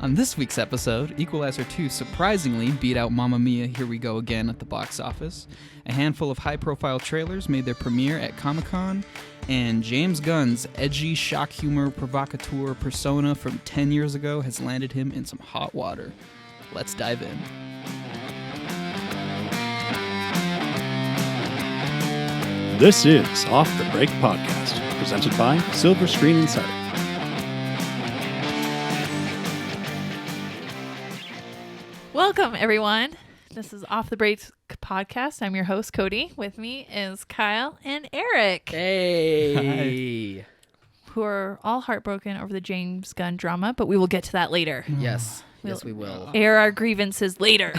On this week's episode, Equalizer 2 surprisingly beat out Mamma Mia! Here We Go Again at the box office. A handful of high-profile trailers made their premiere at Comic-Con, and James Gunn's edgy shock humor provocateur persona from 10 years ago has landed him in some hot water. Let's dive in. This is Off the Break Podcast, presented by Silver Screen Insider. Welcome, everyone. This is Off the Break Podcast. I'm your host, Cody. With me is Kyle and Erik. Hey! Hi. Who are all heartbroken over the James Gunn drama, but we will get to that later. Yes, we will. Air our grievances later.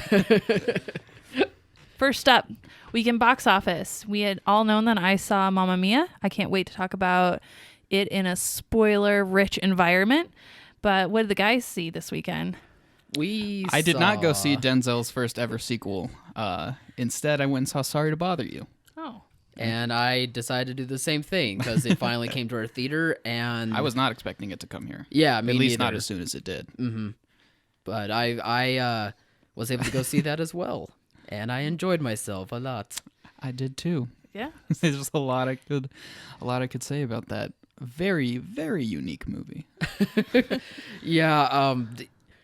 First up, weekend box office. We had all known that I saw Mamma Mia! I can't wait to talk about it in a spoiler-rich environment. But what did the guys see this weekend? I did not go see Denzel's first ever sequel. Instead, I went and saw Sorry to Bother You. Oh. And I decided to do the same thing because it finally came to our theater, and I was not expecting it to come here. yeah, me At least neither. not as soon as it did. Mm-hmm. But I was able to go see that as well, and I enjoyed myself a lot. I did too. Yeah. There's a lot I could say about that very, very unique movie. Yeah,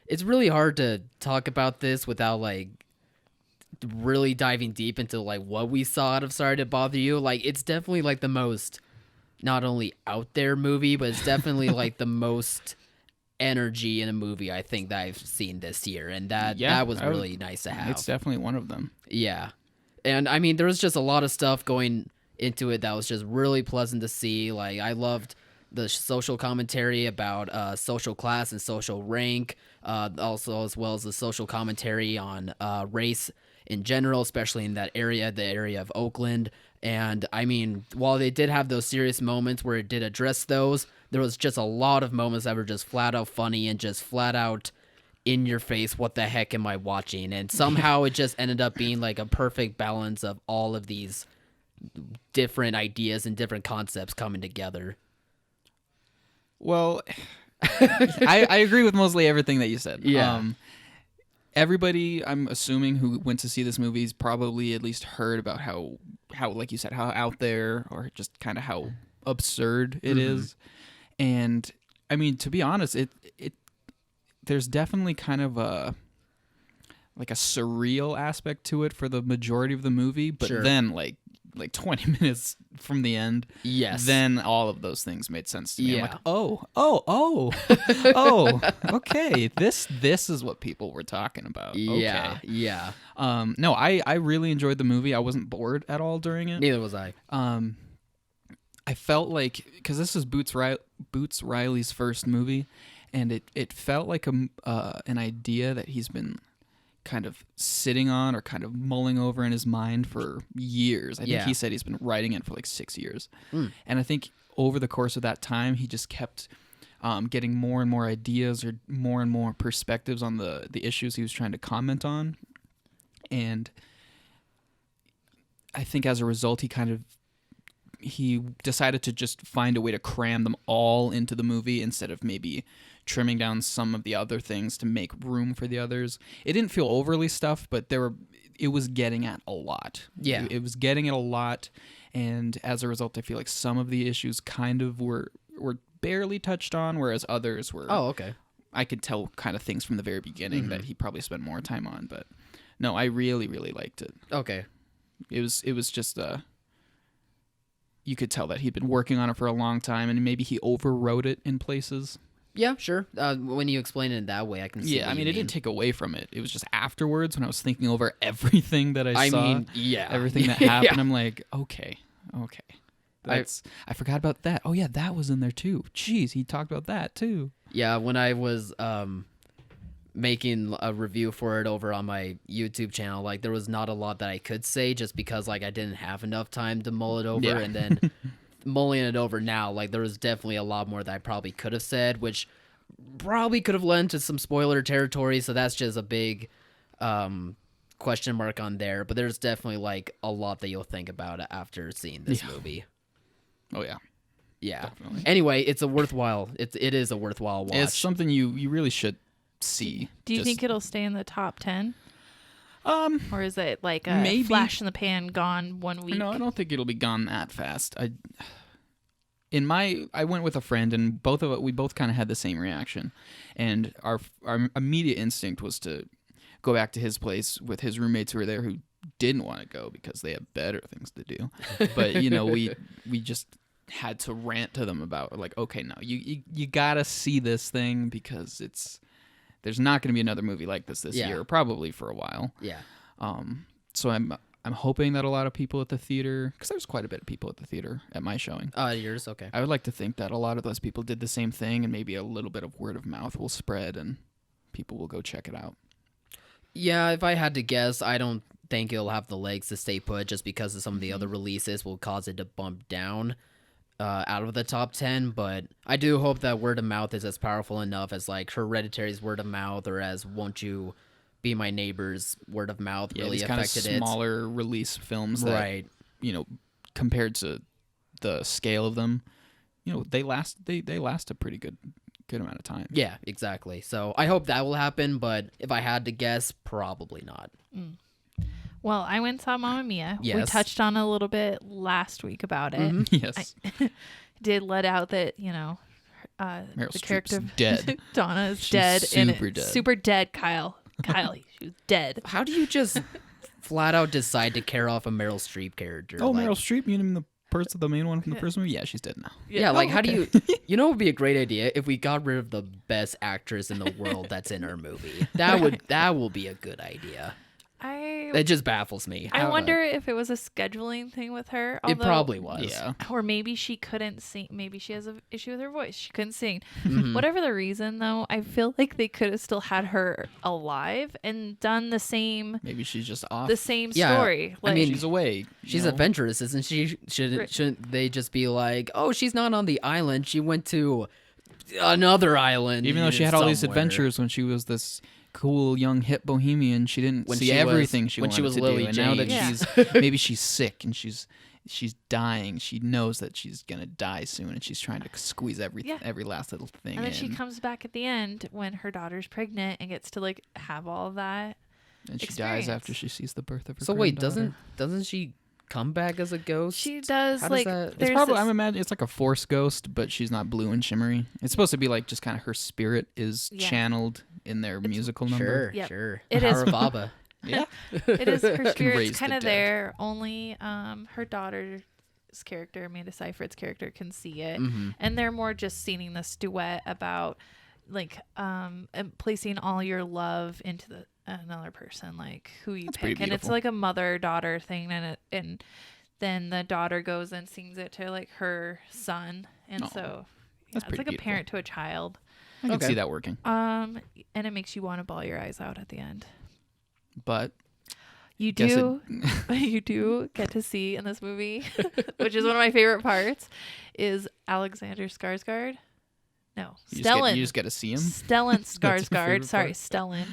it's really hard to talk about this without like really diving deep into like what we saw out of Sorry to Bother You. Like, it's definitely like the most not only out there movie, but it's definitely like the most energy in a movie I think that I've seen this year, and that was really nice to have. It's definitely one of them. Yeah, and I mean there was just a lot of stuff going into it that was just really pleasant to see. Like, I loved the social commentary about social class and social rank, also as well as the social commentary on race in general, especially in that area, the area of Oakland. And I mean, while they did have those serious moments where it did address those, there was just a lot of moments that were just flat out funny and just flat out in your face, what the heck am I watching? And somehow it just ended up being like a perfect balance of all of these different ideas and different concepts coming together. Well, I agree with mostly everything that you said. Yeah. Everybody, I'm assuming, who went to see this movie's probably at least heard about how like you said, how out there or just kind of how absurd it is. And I mean, to be honest, it there's definitely kind of a surreal aspect to it for the majority of the movie, but Sure. then like 20 minutes from the end, Yes. then all of those things made sense to me. Yeah. I'm like, oh, okay. This is what people were talking about. Yeah, Okay. yeah. No, I really enjoyed the movie. I wasn't bored at all during it. Neither was I. I felt like, because this is Boots Riley's first movie, and it felt like an idea that he's been kind of sitting on or kind of mulling over in his mind for years. I think Yeah. he said he's been writing it for like 6 years. Mm. And I think over the course of that time, he just kept getting more and more ideas or more and more perspectives on the issues he was trying to comment on. And I think as a result, he decided to just find a way to cram them all into the movie instead of maybe trimming down some of the other things to make room for the others. It didn't feel overly stuffed, but it was getting at a lot. Yeah. It was getting at a lot, and as a result, I feel like some of the issues kind of were barely touched on, whereas others were. Oh, okay. I could tell kind of things from the very beginning that he probably spent more time on, but no, I really, really liked it. Okay. It was just you could tell that he'd been working on it for a long time, and maybe he overwrote it in places. Yeah, sure. When you explain it in that way, I can see. Yeah, what I mean, you it didn't take away from it. It was just afterwards when I was thinking over everything that I saw. mean, yeah. Everything that happened, Yeah. I'm like, okay. I forgot about that. Oh, yeah, that was in there too. Jeez, he talked about that too. Yeah, when I was making a review for it over on my YouTube channel, like there was not a lot that I could say just because like I didn't have enough time to mull it over, Yeah. and then mulling it over now, like there was definitely a lot more that I probably could have said, which probably could have led to some spoiler territory, so that's just a big question mark on there. But there's definitely like a lot that you'll think about after seeing this movie. Oh, yeah. Yeah. Definitely. Anyway, it's a worthwhile. It is a worthwhile watch. It's something you really should see. Do you think it'll stay in the top 10? Or is it like a maybe. flash in the pan, gone 1 week? No, I don't think it'll be gone that fast. I went with a friend, and we both kind of had the same reaction, and our immediate instinct was to go back to his place with his roommates who were there who didn't want to go because they have better things to do. But we just had to rant to them about like, okay, no, you gotta see this thing because there's not going to be another movie like this year, probably for a while. Yeah. So I'm hoping that a lot of people at the theater, because there's quite a bit of people at the theater at my showing. Yours, okay. I would like to think that a lot of those people did the same thing, and maybe a little bit of word of mouth will spread, and people will go check it out. Yeah, if I had to guess, I don't think it'll have the legs to stay put just because of some of the other releases will cause it to bump down out of the top 10. But I do hope that word of mouth is as powerful enough as like Hereditary's word of mouth or as Won't You Be My Neighbor's word of mouth really affected kind of smaller release films that, right. Compared to the scale of them, they last a pretty good amount of time. Yeah, exactly. So I hope that will happen, but if I had to guess, probably not. Well, I went and saw Mamma Mia. Yes. We touched on a little bit last week about it. Mm-hmm. Yes. I did let out that, Meryl the character Streep's dead. Donna is She's dead. super dead. Super dead, Kyle. She was dead. How do you just flat out decide to carry off a Meryl Streep character? Oh, like, Meryl Streep, you mean the main one from the first movie? Yeah, she's dead now. Yeah, like how do you it would be a great idea if we got rid of the best actress in the world that's in our movie. That will be a good idea. It just baffles me. I wonder if it was a scheduling thing with her. It probably was. Yeah. Or maybe she couldn't sing. Maybe she has an issue with her voice. She couldn't sing. Mm-hmm. Whatever the reason, though, I feel like they could have still had her alive and done the same. Maybe she's just off. The same Yeah, story. I mean, she's away. She's adventurous, isn't she? Shouldn't they just be like, oh, she's not on the island. She went to another island. Even though she had all these somewhere." adventures when she was this cool young hip bohemian, she didn't When see she was- everything she when wanted she was to Lily do. And now that James. she's maybe she's sick and she's dying, she knows that she's gonna die soon, and she's trying to squeeze every last little thing And then in. she comes back at the end when her daughter's pregnant and gets to like have all of that. and she experience. dies after she sees the birth of her. So wait, granddaughter. doesn't she come back as a ghost? She does How does like that- It's there's probably this- I'm imagining it's like a force ghost, but she's not blue and shimmery. It's supposed to be like just kind of her spirit is Yeah. channeled in their musical number. Yep. Sure. It Power is- of Abba. Yeah. it is her raise spirit's the kind of dead. there. Only her daughter's character, Amanda Seyfried's character, can see it, and they're more just singing this duet about like placing all your love into another person, like who you That's pretty pick, and it's beautiful. like a mother-daughter thing, and then the daughter goes and sings it to like her son, and Aw. so yeah, That's it's pretty like a beautiful. parent to a child. I can Okay. see that working. And it makes you want to bawl your eyes out at the end. But You Guess do, you do get to see in this movie, which is one of my favorite parts, is Alexander Skarsgård. No, Stellan. you just get to see him. Stellan your Skarsgård. favorite Sorry, part? Stellan.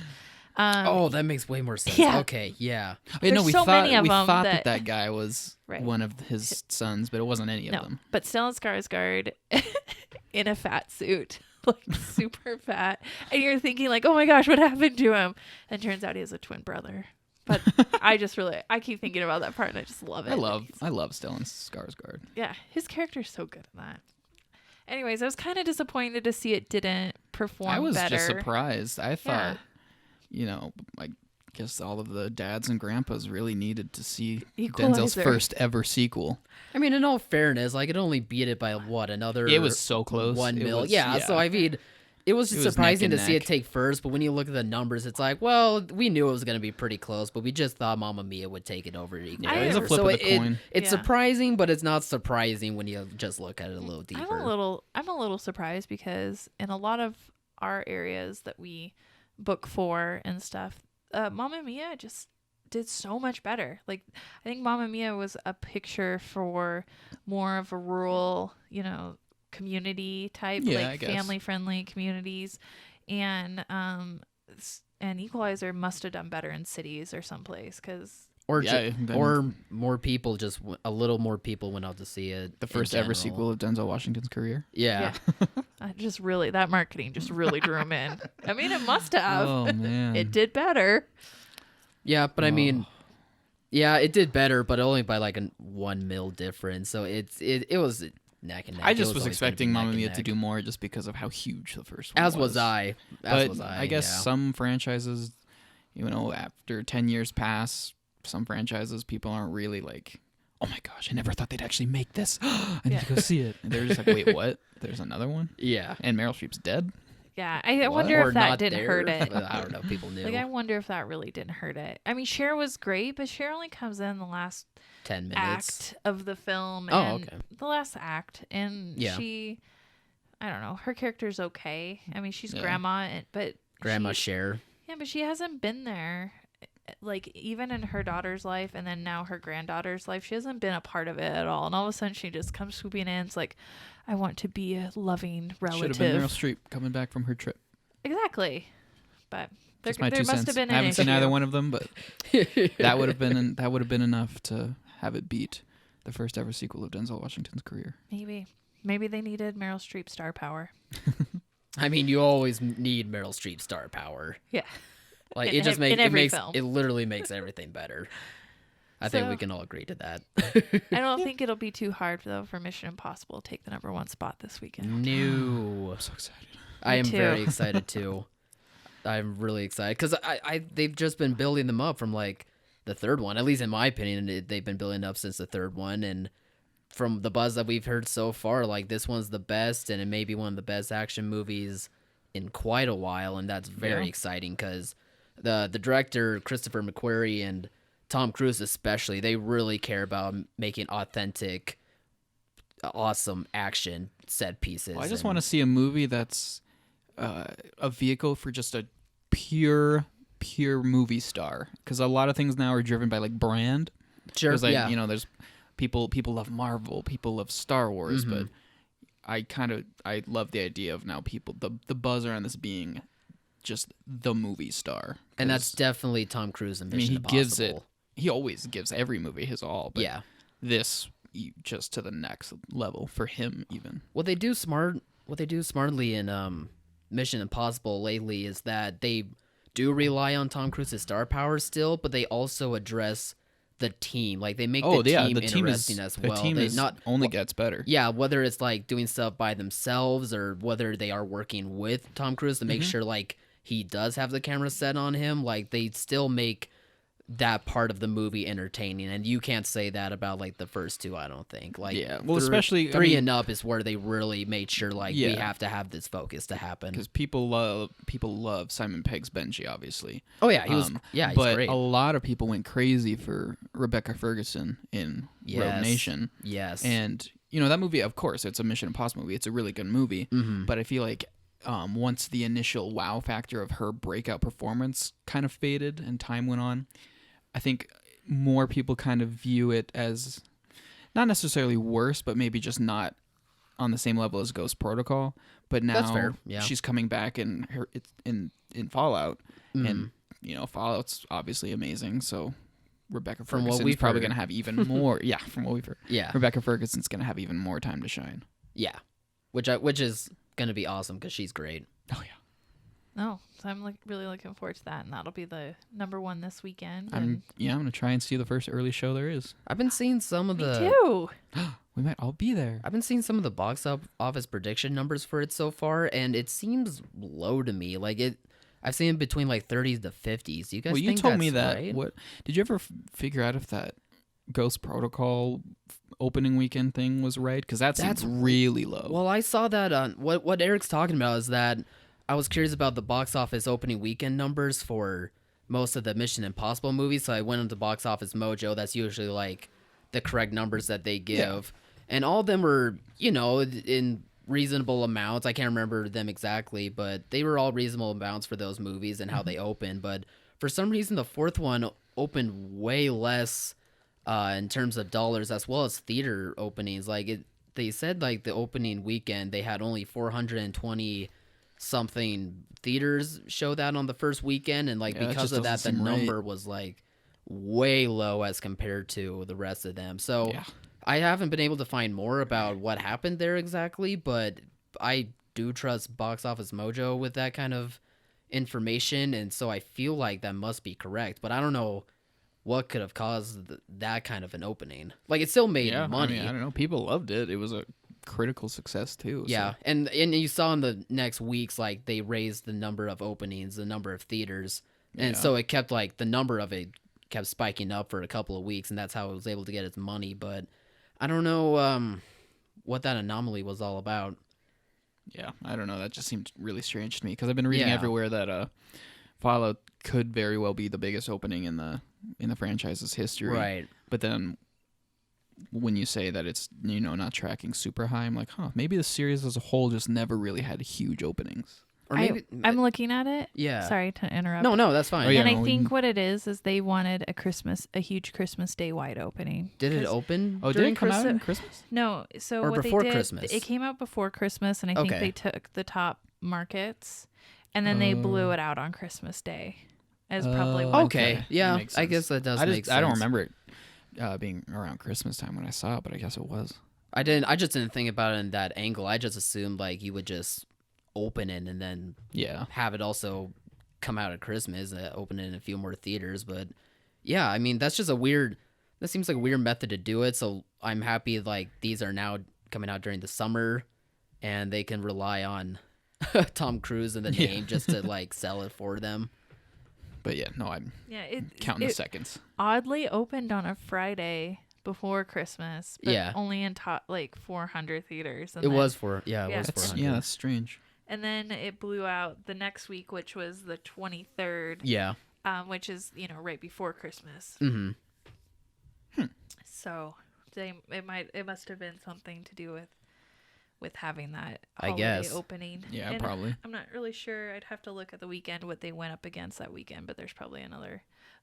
Oh, that makes way more sense. Yeah. Okay, yeah. Wait, no, There's we so thought many of we them thought that- that guy was Right. one of his sons, but it wasn't any of No, them. but Stellan Skarsgård in a fat suit, like super fat, and you're thinking like, oh my gosh, what happened to him? And turns out he has a twin brother. But I keep thinking about that part, and I just love it. I love Stellan Skarsgård. Yeah, his character's so good in that. Anyways, I was kind of disappointed to see it didn't perform I was better. just surprised. I thought, I guess all of the dads and grandpas really needed to see Denzel's Equalizer. first ever sequel. I mean, in all fairness, like it only beat it by another. It was so close. 1 It mil. was- Yeah, so I mean, it was just It was surprising neck to and see it neck. take first. But when you look at the numbers, it's like, well, we knew it was going to be pretty close, but we just thought Mamma Mia would take it over Equalizer. Yeah, it was a flip so of the coin. It's Yeah. surprising, but it's not surprising when you just look at it a little deeper. I'm a little surprised because in a lot of our areas that we book for and stuff, Mamma Mia just did so much better. Like, I think Mamma Mia was a picture for more of a rural, community type, Yeah, I like guess. family friendly communities, and Equalizer must have done better in cities or someplace because Or Yeah, or more people a little more people went out to see it. the first ever sequel of Denzel Washington's career. Yeah. That marketing just really drew him in. I mean, it must have. Oh man, It did better. Yeah, but I mean, yeah, it did better, but only by like a 1 mil difference. So it was neck and neck. I just It was always gonna expecting be neck Mamma and Mia neck. to do more, just because of how huge the first one As was I. But I guess some franchises, after 10 years pass, some franchises people aren't really like, oh my gosh, I never thought they'd actually make this. I need to go see it. And they're just like, wait, what? There's another one? Yeah. And Meryl Streep's dead? Yeah, I What? wonder Or if that not didn't there. hurt it. I don't know. People knew. Like, I wonder if that really didn't hurt it. I mean, Cher was great, but Cher only comes in the last 10 minutes. act of the film. Oh, And okay. the last act. And Yeah. I don't know, her character's okay. I mean, she's Yeah. grandma, but Grandma she, Cher. yeah, but she hasn't been there. Like, even in her daughter's life and then now her granddaughter's life, she hasn't been a part of it at all. And all of a sudden she just comes swooping in. It's like, I want to be a loving relative. Should have been Meryl Streep coming back from her trip. Exactly. But there, Just my there 2 must cents. have been I an haven't seen issue. either one of them, but that would have been enough to have it beat the first ever sequel of Denzel Washington's career. Maybe they needed Meryl Streep star power. I mean, you always need Meryl Streep star power. Yeah. Like, In it just in every makes film. it literally makes everything better. I think So- we can all agree to that. I don't think it'll be too hard, though, for Mission Impossible to take the #1 spot this weekend. No. I'm so excited. I am too. very excited too. I'm really excited because they've just been building them up from like the third one. At least in my opinion, they've been building up since the third one. And from the buzz that we've heard so far, like this one's the best, and it may be one of the best action movies in quite a while. And that's very exciting because the director Christopher McQuarrie and Tom Cruise especially, they really care about making authentic, awesome action set pieces. Well, I just want to see a movie that's a vehicle for just a pure movie star, because a lot of things now are driven by like brand. sure, Like, yeah. there's people love Marvel, people love Star Wars, but I love the idea of now the buzz around this being just the movie star. And that's definitely Tom Cruise and Mission Impossible. He always gives every movie his all, but Yeah. this just to the next level for him even. What they do smartly in Mission Impossible lately is that they do rely on Tom Cruise's star power still, but they also address the team. Like they make the team interesting as well. The team only gets better. Yeah, whether it's like doing stuff by themselves or whether they are working with Tom Cruise to make sure like he does have the camera set on him, like they still make that part of the movie entertaining, and you can't say that about like the first two, I don't think. Like, Yeah, well, especially three and up is where they really made sure like we Yeah. have to have this focus to happen. Because people love Simon Pegg's Benji, obviously. Oh yeah, he's but great. a lot of people went crazy for Rebecca Ferguson in Rogue Nation. Yes, And that movie, of course, it's a Mission Impossible movie. It's a really good movie. But I feel like once the initial wow factor of her breakout performance kind of faded and time went on, I think more people kind of view it as not necessarily worse, but maybe just not on the same level as Ghost Protocol. But now That's fair, yeah. she's coming back in Fallout, and Fallout's obviously amazing. So Rebecca From what Ferguson's we've probably heard. going to have even more. Yeah, from what we've heard. Yeah. Rebecca Ferguson's going to have even more time to shine. yeah, which is gonna be awesome because she's great. Oh yeah. No, so I'm really looking forward to that, and that'll be the #1 this weekend. I'm going to try and see the first early show there is. I've been seeing some of Me the too. We might all be there. I've been seeing some of the box office prediction numbers for it so far, and it seems low to me. Like I've seen it between like 30s to 50s. Do you guys Well, you think told that's me that. right? What did you ever figure out if that Ghost Protocol opening weekend thing was right? Because that's really low. Well, I saw that on what Eric's talking about is that I was curious about the box office opening weekend numbers for most of the Mission Impossible movies, so I went into Box Office Mojo. That's usually like the correct numbers that they give, and all of them were in reasonable amounts. I can't remember them exactly, but they were all reasonable amounts for those movies and how they opened. But for some reason, the fourth one opened way less in terms of dollars as well as theater openings. Like they said, like the opening weekend they had only 420 something theaters show that on the first weekend, and like Yeah, that because just of that, the doesn't seem right. number was like way low as compared to the rest of them. So Yeah. I haven't been able to find more about what happened there exactly, but I do trust Box Office Mojo with that kind of information, and so I feel like that must be correct. But I don't know what could have caused that kind of an opening. Like, it still made money. I don't know. People loved it. It was a critical success too. Yeah, So. and you saw in the next weeks, like, they raised the number of openings, the number of theaters, and Yeah. so it kept, like, the number of it kept spiking up for a couple of weeks, and that's how it was able to get its money. But I don't know what that anomaly was all about. Yeah, I don't know. That just seemed really strange to me because I've been reading Yeah. everywhere that Fallout could very well be the biggest opening in the franchise's history. Right. But then when you say that it's not tracking super high, I'm like, maybe the series as a whole just never really had huge openings. Or maybe I'm looking at it. yeah. Sorry to interrupt. No, that's fine. Oh, yeah. And I no, we think can- what it is they wanted a huge Christmas Day wide opening. Did it 'Cause- open? Oh, did during it come out Christmas? in Christmas? No, so Or what before they did, Christmas? it came out before Christmas, and I think Okay. they took the top markets, and then they blew Oh. it out on Christmas Day, as probably Oh, what. Okay, That yeah, makes I sense. guess that does make sense. I don't remember it being around Christmas time when I saw it, but I guess it was. I just didn't think about it in that angle. I just assumed like you would just open it and then Yeah. have it also come out at Christmas, open it in a few more theaters. But yeah, I mean, that seems like a weird method to do it. So I'm happy like these are now coming out during the summer and they can rely on Tom Cruise and the Yeah. name just to like sell it for them. But yeah, no, I'm Yeah, counting the it seconds. oddly opened on a Friday before Christmas, but Yeah. only in like 400 theaters. And It then- was for yeah, it Yeah. was That's- 400. Yeah, that's strange. and then it blew out the next week, which was the 23rd, Yeah. which is right before Christmas. Mm-hmm. So it must have been something to do with having that I holiday guess. opening. Yeah, And probably. I'm not really sure. I'd have to look at the weekend what they went up against that weekend, but there's probably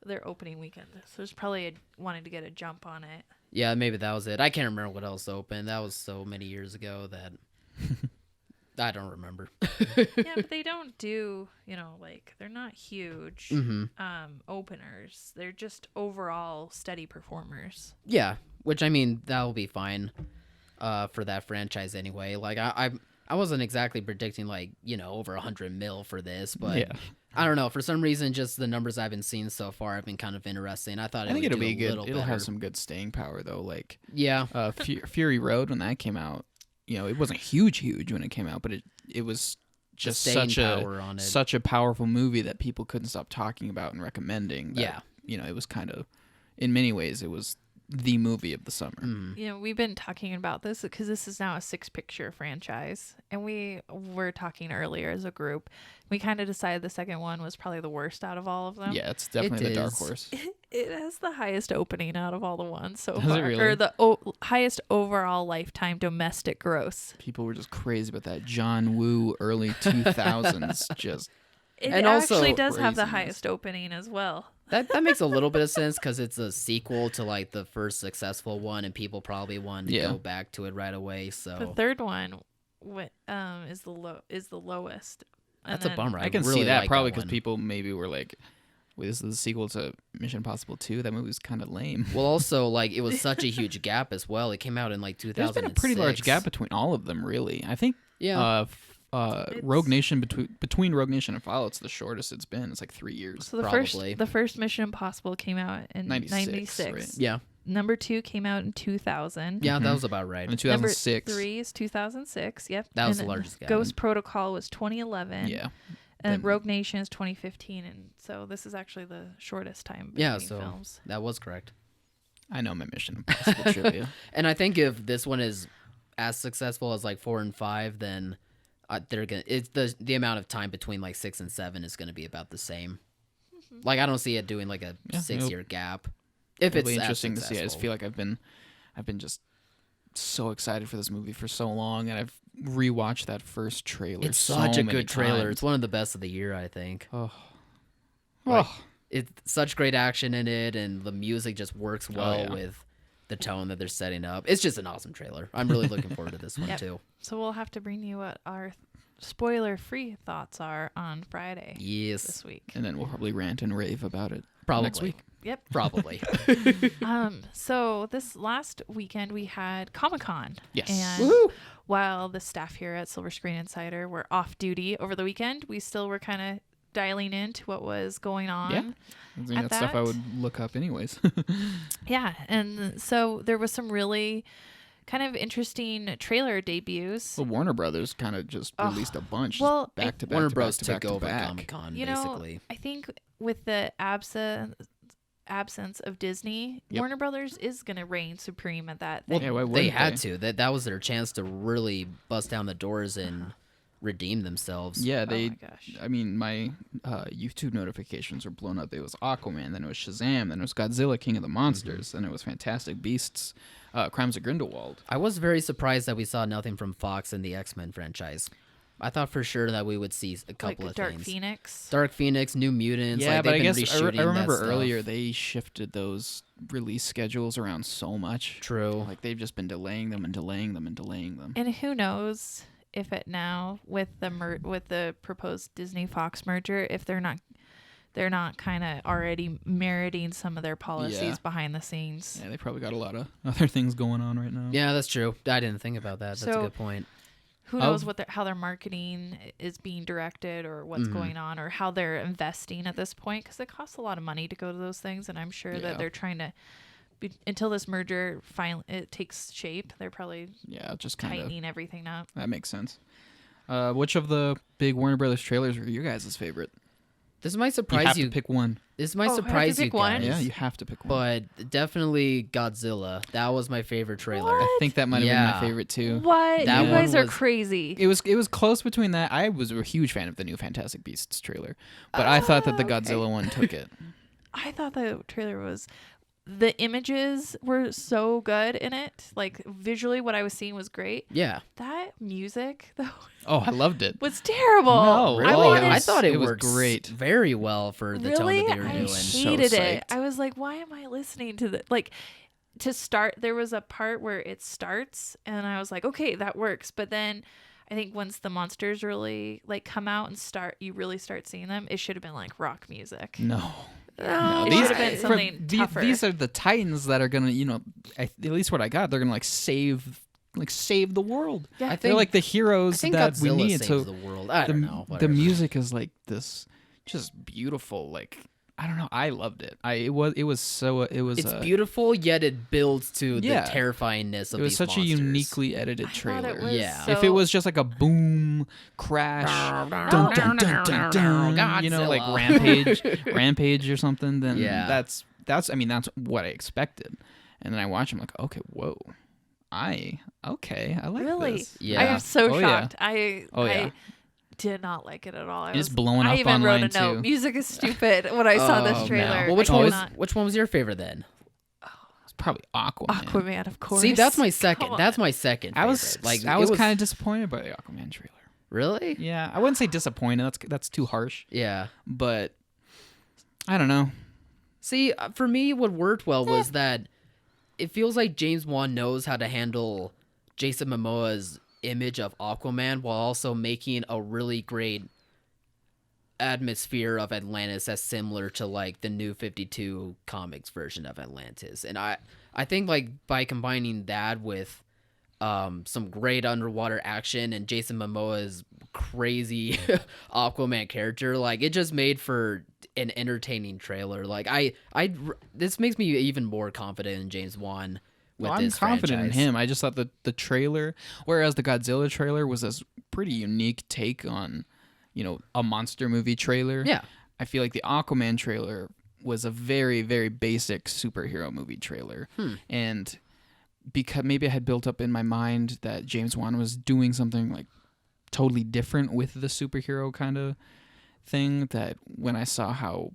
their opening weekend. So there's probably wanting to get a jump on it. Yeah, maybe that was it. I can't remember what else opened. That was so many years ago that I don't remember. Yeah, but they don't do like they're not huge Mm-hmm. openers. They're just overall steady performers. Yeah, which I mean that'll be fine for that franchise anyway. Like I wasn't exactly predicting like over 100 mil for this, but Yeah. I don't know. For some reason, just the numbers I've been seeing so far have been kind of interesting. I thought I think would it'll do be a good. little It'll better. have some good staying power though. Like Yeah, Fury Road when that came out, it wasn't huge when it came out, but it was just staying such power on it. such a powerful movie that people couldn't stop talking about and recommending. That, Yeah. It was kind of, in many ways, it was the movie of the summer. Mm. We've been talking about this because this is now a 6-picture franchise, and we were talking earlier as a group. We kind of decided the second one was probably the worst out of all of them. Yeah, it's definitely the dark is. horse. It has the highest opening out of all the ones so Does far, it really? or the highest overall lifetime domestic gross. People were just crazy about that John Woo early 2000s. Just It And also actually does have the craziness. highest opening as well. That makes a little bit of sense because it's a sequel to like the first successful one, and people probably want to Yeah. go back to it right away. So The third one, is the lowest. And that's a then- bummer. I can really see that like probably because one. people maybe were like, "Wait, this is the sequel to Mission Impossible 2. That movie's kind of lame." Well, also like it was such a huge gap as well. It came out in like 2006. There's been a pretty large gap between all of them, really. I think Yeah. Rogue Nation between Rogue Nation and Fallout's the shortest it's been. It's like 3 years. So the Probably. first Mission Impossible came out in 96, 96. right? Yeah. Number 2 came out in 2000. Yeah, that was about right. And in 2006. Number 3 is 2006. Yep. That was And the then largest gap. Ghost Protocol was 2011. Yeah. And Then- Rogue Nation is 2015, and so this is actually the shortest time between Yeah, so films. that was correct. I know my Mission Impossible trivia. And I think if this one is as successful as like 4 and 5, then they're gonna. It's the amount of time between like 6 and 7 is gonna be about the same. Like I don't see it doing like a Yeah, 6-year gap. If It'll it's be as interesting to see. I just successful. feel like I've been just so excited for this movie for so long, and I've rewatched that first trailer. It's so such a many good trailer. times. It's one of the best of the year, I think. Oh. Like, Oh. It's such great action in it, and the music just works well yeah. with the tone that they're setting up. It's just an awesome trailer. I'm really looking forward to this one Yep. too. So we'll have to bring you what our spoiler-free thoughts are on Friday Yes, this week. And then we'll probably rant and rave about it probably. next week. Yep. Probably. So this last weekend we had Comic-Con. Yes. And Woohoo! while the staff here at Silver Screen Insider were off duty over the weekend, we still were kind of dialing into what was going on. Yeah. I think at that's stuff I that. would look up anyways. Yeah. And so there was some really kind of interesting trailer debuts. Well, Warner Brothers kind of just released a bunch. Well, back to back Warner to Bros. back to back took to over back. Comic-Con, You basically. know, I think with the absence of Disney, Yep. Warner Brothers is going to reign supreme at that. Well, Yeah, why they wouldn't had they? to. That was their chance to really bust down the doors and redeem themselves. Yeah, Oh they. my gosh. I mean, my YouTube notifications were blown up. It was Aquaman, then it was Shazam, then it was Godzilla, King of the Monsters, then it was Fantastic Beasts, Crimes of Grindelwald. I was very surprised that we saw nothing from Fox in the X-Men franchise. I thought for sure that we would see a couple like of Dark things. Phoenix. Dark Phoenix, New Mutants. Yeah, like, but I they've been guess I reshooting remember that stuff. earlier they shifted those release schedules around so much. True. Like they've just been delaying them and delaying them and delaying them. And who knows if it now with the proposed Disney Fox merger, if they're not kind of already meriting some of their policies Yeah. behind the scenes. Yeah, they probably got a lot of other things going on right now. Yeah, that's true. I didn't think about that. That's a So- good point. Who knows how their marketing is being directed or what's Mm-hmm. going on or how they're investing at this point, because it costs a lot of money to go to those things, and I'm sure Yeah. that they're trying to until this merger finally it takes shape, they're probably Yeah, just kind of. tightening everything up. That makes sense. Which of the big Warner Brothers trailers were your guys' favorite? This might You surprise have you. to pick one. This might Oh, I have to surprise you pick one? guys. Yeah, you have to pick one. But definitely Godzilla. That was my favorite trailer. I think that might have been Yeah. my favorite too. What? That You guys one are was- crazy. It was close between that. I was a huge fan of the new Fantastic Beasts trailer, but I thought that the okay. Godzilla one took it. I thought the trailer was. The images were so good in it. Like visually, what I was seeing was great. Yeah. That music though Oh, I loved it. was terrible. No, I really? wanted I thought it was worked great. very well for the really, tone that they were I doing. So hated psyched. it. I was like, why am I listening to the like? To start, there was a part where it starts, and I was like, okay, that works. But then, I think once the monsters really like come out and start, you really start seeing them. It should have been like rock music. No. No, it These- should have been for- something tougher. These are the Titans that are gonna, at least what I got, they're gonna save the world. Yeah. I They're think like the I heroes think that Godzilla we need. saves So the world. I the, don't know. the whatever. music is like this, just beautiful. Like I don't know, I loved it. It was It's beautiful, yet it builds to Yeah. the terrifyingness of It was these such monsters. a uniquely edited I thought trailer. it was Yeah. so- If it was just like a boom crash, dun, dun, dun, dun, dun, like Godzilla. rampage or something, then Yeah. that's what I expected. And then I watch, I'm like, okay, whoa, I like really, this. Yeah. I am so Oh, yeah. shocked. I yeah. did not like it at all. It's blowing I up even online wrote a note. too. Music is stupid. When I saw Oh, this no. trailer, Well, which I one could was not- which one was your favorite then? It's probably Aquaman. Aquaman, of course. See, that's my second. Come That's on. my second. I was favorite. like I it was kind of disappointed by the Aquaman trailer. really. Yeah, I wouldn't say disappointed. That's too harsh. Yeah. But I don't know. See, for me, what worked well was that it feels like James Wan knows how to handle Jason Momoa's image of Aquaman while also making a really great atmosphere of Atlantis that's similar to like the New 52 comics version of Atlantis. And I think like by combining that with some great underwater action and Jason Momoa's crazy Aquaman character, like it just made for an entertaining trailer. Like this makes me even more confident in James Wan with I'm this confident franchise. in him. I just thought that the trailer, whereas the Godzilla trailer was a pretty unique take on, a monster movie trailer. Yeah. I feel like the Aquaman trailer was a very, very basic superhero movie trailer. And because maybe I had built up in my mind that James Wan was doing something like totally different with the superhero kind of thing, that when I saw how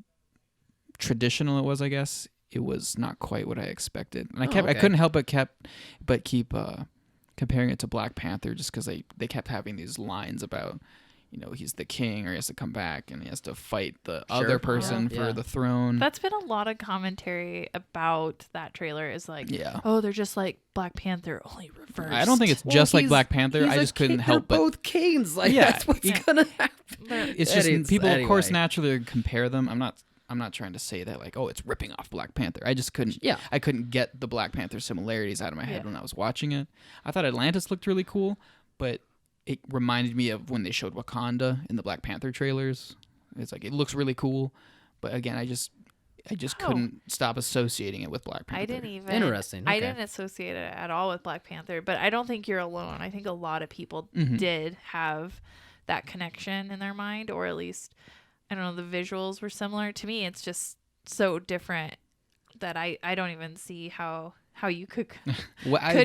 traditional it was, I guess, it was not quite what I expected. And I okay. couldn't help but keep comparing it to Black Panther, just because they kept having these lines about, he's the king, or he has to come back and he has to fight the other person Yeah. for the throne. That's been a lot of commentary about that trailer. Is like, Yeah. oh, they're just like Black Panther, only reversed. I don't think it's Well, just like he's- Black Panther. he's I a just couldn't king. help They're but both kings. Like Yeah. that's what's Yeah. gonna happen. They're- it's just It's- people of course anyway. naturally compare them. I'm not trying to say that like, oh, it's ripping off Black Panther. I just couldn't. Yeah. I couldn't get the Black Panther similarities out of my head Yeah. when I was watching it. I thought Atlantis looked really cool, but it reminded me of when they showed Wakanda in the Black Panther trailers. It's like it looks really cool, but again, I just couldn't stop associating it with Black Panther. I didn't even. Interesting. I Okay. didn't associate it at all with Black Panther, but I don't think you're alone. I think a lot of people Mhm. did have that connection in their mind, or at least, I don't know, the visuals were similar. To me, it's just so different that I don't even see how you could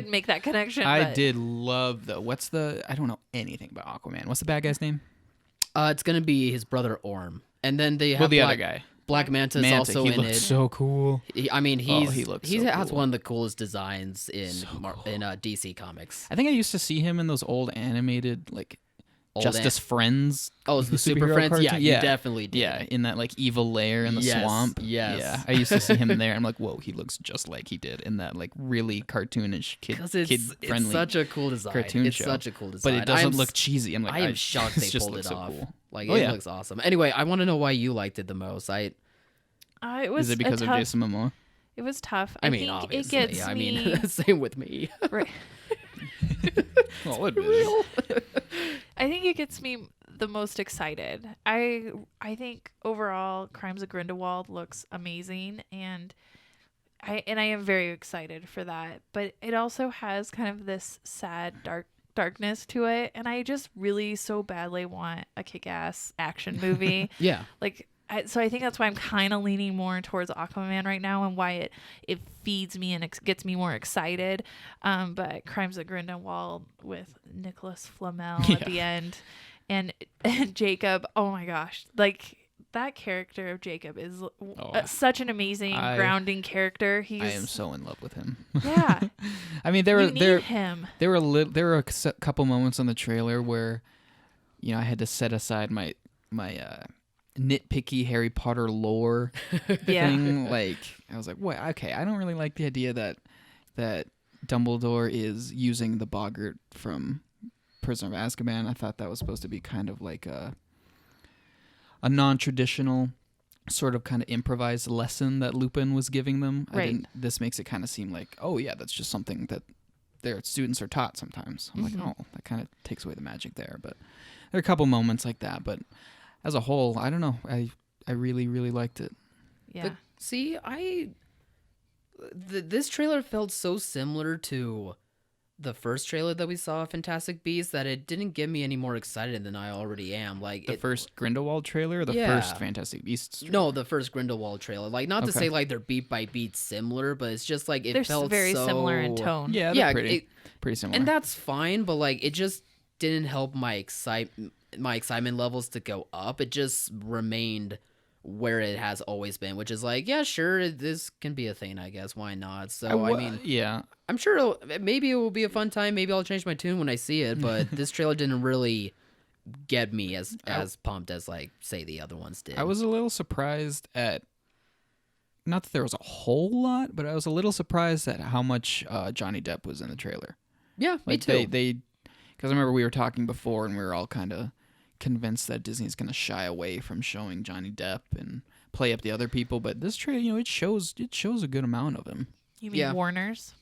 make that connection. I but did love I don't know anything about Aquaman. What's the bad guy's name? It's gonna be his brother Orm, and then they have The other guy. Black Manta is also he in looks it. so cool. He looks so has cool. one of the coolest designs in So cool. in DC Comics. I think I used to see him in those old animated like Justice Friends. Oh, the Super superhero Friends. Yeah, cartoon? you Yeah. definitely did. Yeah, in that like evil lair in the Yes, swamp. yes. Yeah, I used to see him in there. I'm like, whoa, he looks just like he did in that like really cartoonish Because kid it's friendly such a cool design. cartoon It's show. such a cool But design. it doesn't look cheesy. I'm like, I am shocked they just pulled looks it so off. cool. Like Oh, it yeah. looks awesome. Anyway, I want to know why you liked it the most. it Is was it because a of tough, Jason Momoa? It was tough. I mean, think obviously. it gets I me. mean, same with me. Right. Well, it is. I think it gets me the most excited. I think overall Crimes of Grindelwald looks amazing, and I am very excited for that. But it also has kind of this sad darkness to it, and I just really so badly want a kick-ass action movie. Yeah. Like so I think that's why I'm kind of leaning more towards Aquaman right now, and why it feeds me and gets me more excited. But Crimes of Grindelwald with Nicholas Flamel at the end, and Jacob. Oh my gosh, like that character of Jacob is such an amazing grounding character. I am so in love with him. Yeah. I mean, you need him. there were a couple moments on the trailer where, you know, I had to set aside my nitpicky Harry Potter lore thing. Like, I was like, what? Okay, I don't really like the idea that Dumbledore is using the boggart from Prisoner of Azkaban. I thought that was supposed to be kind of like a non-traditional sort of kind of improvised lesson that Lupin was giving them. Right. This makes it kind of seem like, oh yeah, that's just something that their students are taught sometimes. I'm like, oh, that kind of takes away the magic there. But there are a couple moments like that. But as a whole, I don't know. I really, really liked it. Yeah. But see, this trailer felt so similar to the first trailer that we saw of Fantastic Beasts that it didn't get me any more excited than I already am. Like The first Grindelwald trailer or the first Fantastic Beasts trailer? No, the first Grindelwald trailer. Like, not to say like they're beat by beat similar, but it's just like They're felt very so similar in tone. Yeah, Yeah, they're pretty similar. and that's fine, but like it just didn't help my excitement levels to go up. It just remained where it has always been, which is like, yeah, sure, this can be a thing, I guess. Why not? So I mean, yeah, I'm sure maybe it will be a fun time. Maybe I'll change my tune when I see it. But this trailer didn't really get me as pumped as like say the other ones did. I was a little surprised at, not that there was a whole lot, but I was a little surprised at how much Johnny Depp was in the trailer. Yeah, me Like too. Because I remember we were talking before and we were all kind of convinced that Disney's going to shy away from showing Johnny Depp and play up the other people, but this trailer, you know, it shows a good amount of him. You mean Yeah. Warner's?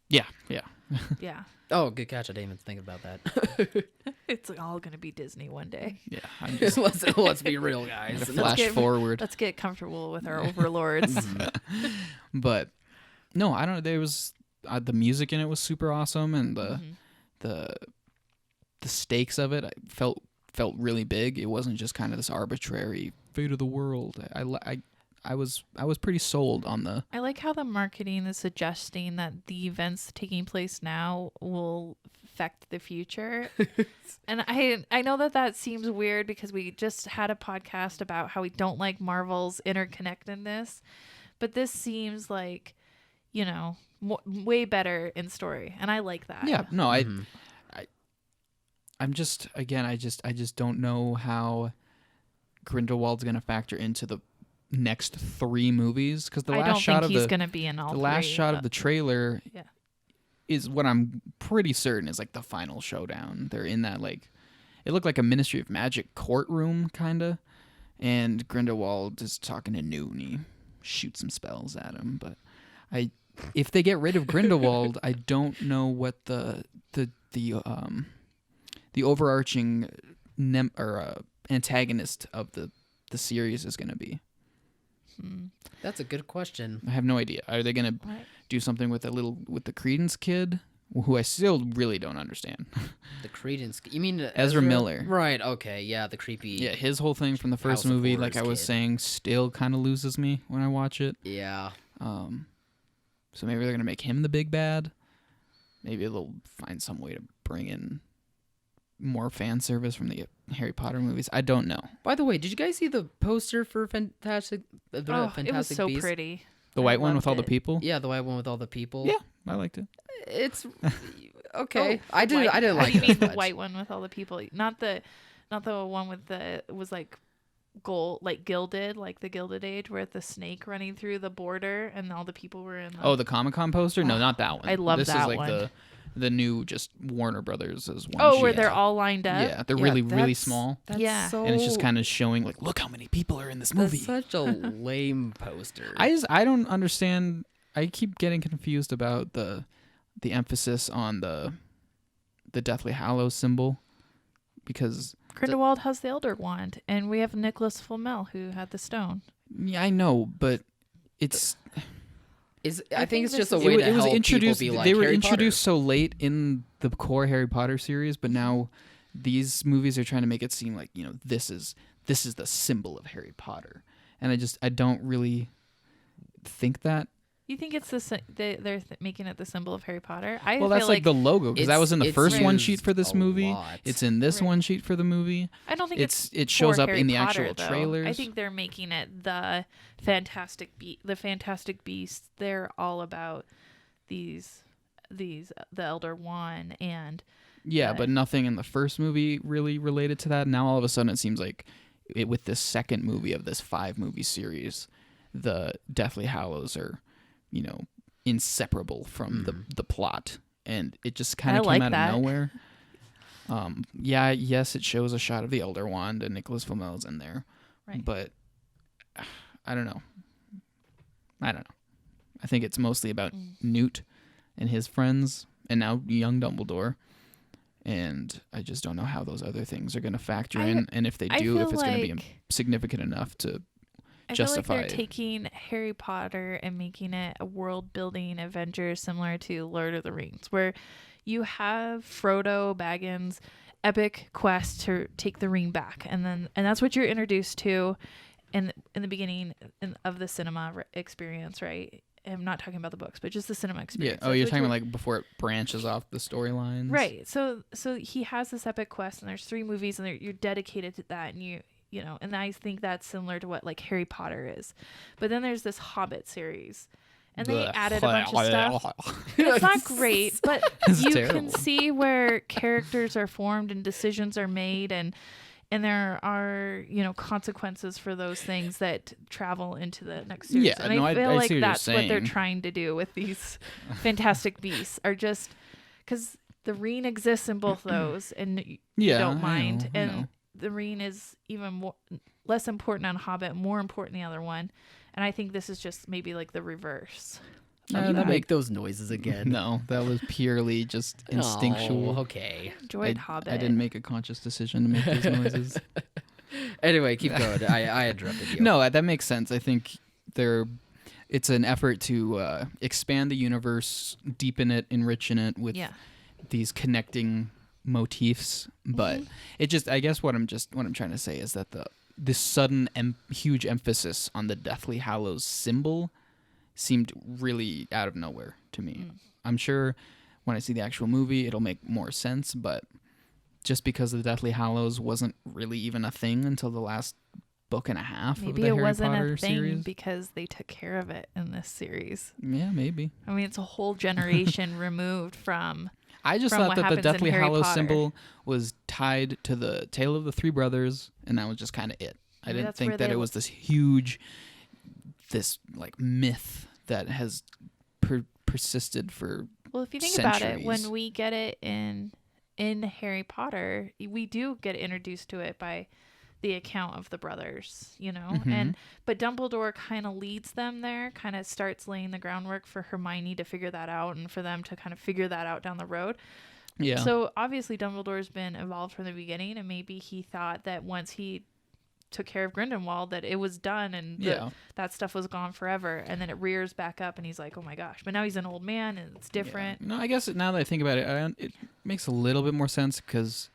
Yeah. Yeah. Oh, good catch. I didn't even think about that. It's all going to be Disney one day. Yeah. I'm just let's be real, guys. flash forward. Let's get comfortable with our overlords. But no, I don't know. There was the music in it was super awesome, and the stakes of it felt really big. It wasn't just kind of this arbitrary fate of the world. I was pretty sold on the. I like how the marketing is suggesting that the events taking place now will affect the future. And I know that seems weird because we just had a podcast about how we don't like Marvel's interconnectedness, but this seems like, you know, way better in story, and I like that. Yeah, no, I'm just, again, I just don't know how Grindelwald's going to factor into the next 3 movies, because the I last don't shot think of he's the going to be in all the last three, shot of but- the trailer Yeah. is what I'm pretty certain is like the final showdown. They're in that, like, it looked like a Ministry of Magic courtroom kind of, and Grindelwald is talking to Newt, and he shoots some spells at him. But if they get rid of Grindelwald, I don't know what the overarching antagonist of the series is going to be. That's a good question. I have no idea. Are they going to do something with the Credence kid, who I still really don't understand? The Credence. You mean Ezra Miller? Right. Okay. Yeah. The creepy. Yeah, his whole thing from the first House of movie, Horrors like I was kid. saying, still kind of loses me when I watch it. Yeah. So maybe they're gonna make him the big bad. Maybe they'll find some way to bring in more fan service from the Harry Potter movies. I don't know. By the way, did you guys see the poster for Fantastic It was so Beasts? pretty. The white one with all the people. Yeah, the white one with all the people. Yeah, I liked it. It's okay. Oh, I didn't What like do you it mean the much. white one with all the people? Not the one with was like gold, like gilded, like the Gilded Age, where the snake running through the border and all the people were in. The Comic-Con poster? No, not that one. I love this that is like one. the new just Warner Brothers as one. Oh, where sheet. they're all lined up. Yeah, they're Yeah, really really that's- small, That's Yeah. so, and it's just kind of showing like, look how many people are in this movie. That's such a lame poster. I don't understand. I keep getting confused about the emphasis on the Deathly Hallows symbol, because Grindelwald has the Elder Wand, and we have Nicholas Flamel who had the stone. yeah, I know, but it's I think it's this just a is- way it to was help introduced. people be like they were Harry introduced Potter. so late in the core Harry Potter series, but now these movies are trying to make it seem like, you know, this is the symbol of Harry Potter, and I don't really think that. You think it's they're making it the symbol of Harry Potter? I Well, feel that's like the logo, because that was in the It's first one used sheet for this a movie. lot. It's in this Right. one sheet for the movie. I don't think it shows for up Harry in the Potter, actual though. trailers. I think they're making it the Fantastic Beasts. They're all about the Elder Wand and Yeah, but- but nothing in the first movie really related to that. Now all of a sudden it seems like with this second movie of this 5-movie series, the Deathly Hallows are, you know, inseparable from the plot, and it just kind I of came like out that. of nowhere. Yes, it shows a shot of the Elder Wand and Nicholas Flamel's in there, Right. but I don't know. I think it's mostly about Newt and his friends, and now young Dumbledore. And I just don't know how those other things are going to factor in, and if they I do, if feel it's going to be like- significant enough to I justify feel like it. they're taking Harry Potter and making it a world-building adventure similar to Lord of the Rings, where you have Frodo Baggins' epic quest to take the ring back, and that's what you're introduced to in the beginning of the cinema experience, right? I'm not talking about the books, but just the cinema Yeah. experience. Oh, That's you're what talking about like before it branches off the storylines, right. So he has this epic quest, and there's 3 movies, and you're dedicated to that, and you know, and I think that's similar to what like Harry Potter is. But then there's this Hobbit series, and they added a bunch of stuff. And it's not great, but It's you terrible. can see where characters are formed and decisions are made, and there are, you know, consequences for those things that travel into the next series. Yeah, and no, I feel I like see what you're that's what they're saying. trying to do with these Fantastic Beasts, are just because the ring exists in both those, and you Yeah, don't I mind, know, I and know. the ring is even less important on Hobbit, more important in the other one, and I think this is just maybe like the reverse. You make those noises again. No, that was purely just instinctual. Oh, okay. Enjoyed Hobbit. I didn't make a conscious decision to make these noises. Anyway, keep going. I interrupted you. No, that makes sense. I think it's an effort to expand the universe, deepen it, enrich it with Yeah. these connecting motifs. But it just, I guess what I'm trying to say is that this sudden huge emphasis on the Deathly Hallows symbol seemed really out of nowhere to me. I'm sure when I see the actual movie, it'll make more sense, but just because the Deathly Hallows wasn't really even a thing until the last book and a half of Maybe the it Harry wasn't Potter a thing series. because they took care of it in this series. Yeah, maybe. I mean, it's a whole generation removed from. I just From thought what that the happens in Deathly Harry Hallows Potter. symbol was tied to the tale of the 3 brothers, and that was just kind of it. I Maybe didn't that's think where that they it was this huge, like myth that has persisted for. Well, if you think about it, centuries. when we get it in Harry Potter, we do get introduced to it by the account of the brothers, you know? Mm-hmm. But Dumbledore kind of leads them there, kind of starts laying the groundwork for Hermione to figure that out and for them to kind of figure that out down the road. Yeah. So obviously Dumbledore's been involved from the beginning, and maybe he thought that once he took care of Grindelwald that it was done and that stuff was gone forever, and then it rears back up and he's like, oh my gosh, but now he's an old man and it's different. No, I guess now that I think about it, it makes a little bit more sense, because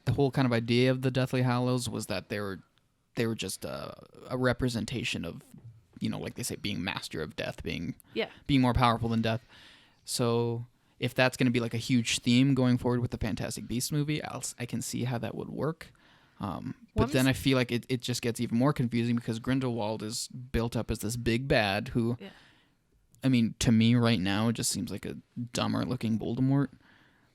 the whole kind of idea of the Deathly Hallows was that they were just a representation of, you know, like they say, being master of death, being more powerful than death. So if that's going to be like a huge theme going forward with the Fantastic Beasts movie, I can see how that would work. But then I feel like it just gets even more confusing, because Grindelwald is built up as this big bad who, I mean, to me right now, it just seems like a dumber looking Voldemort.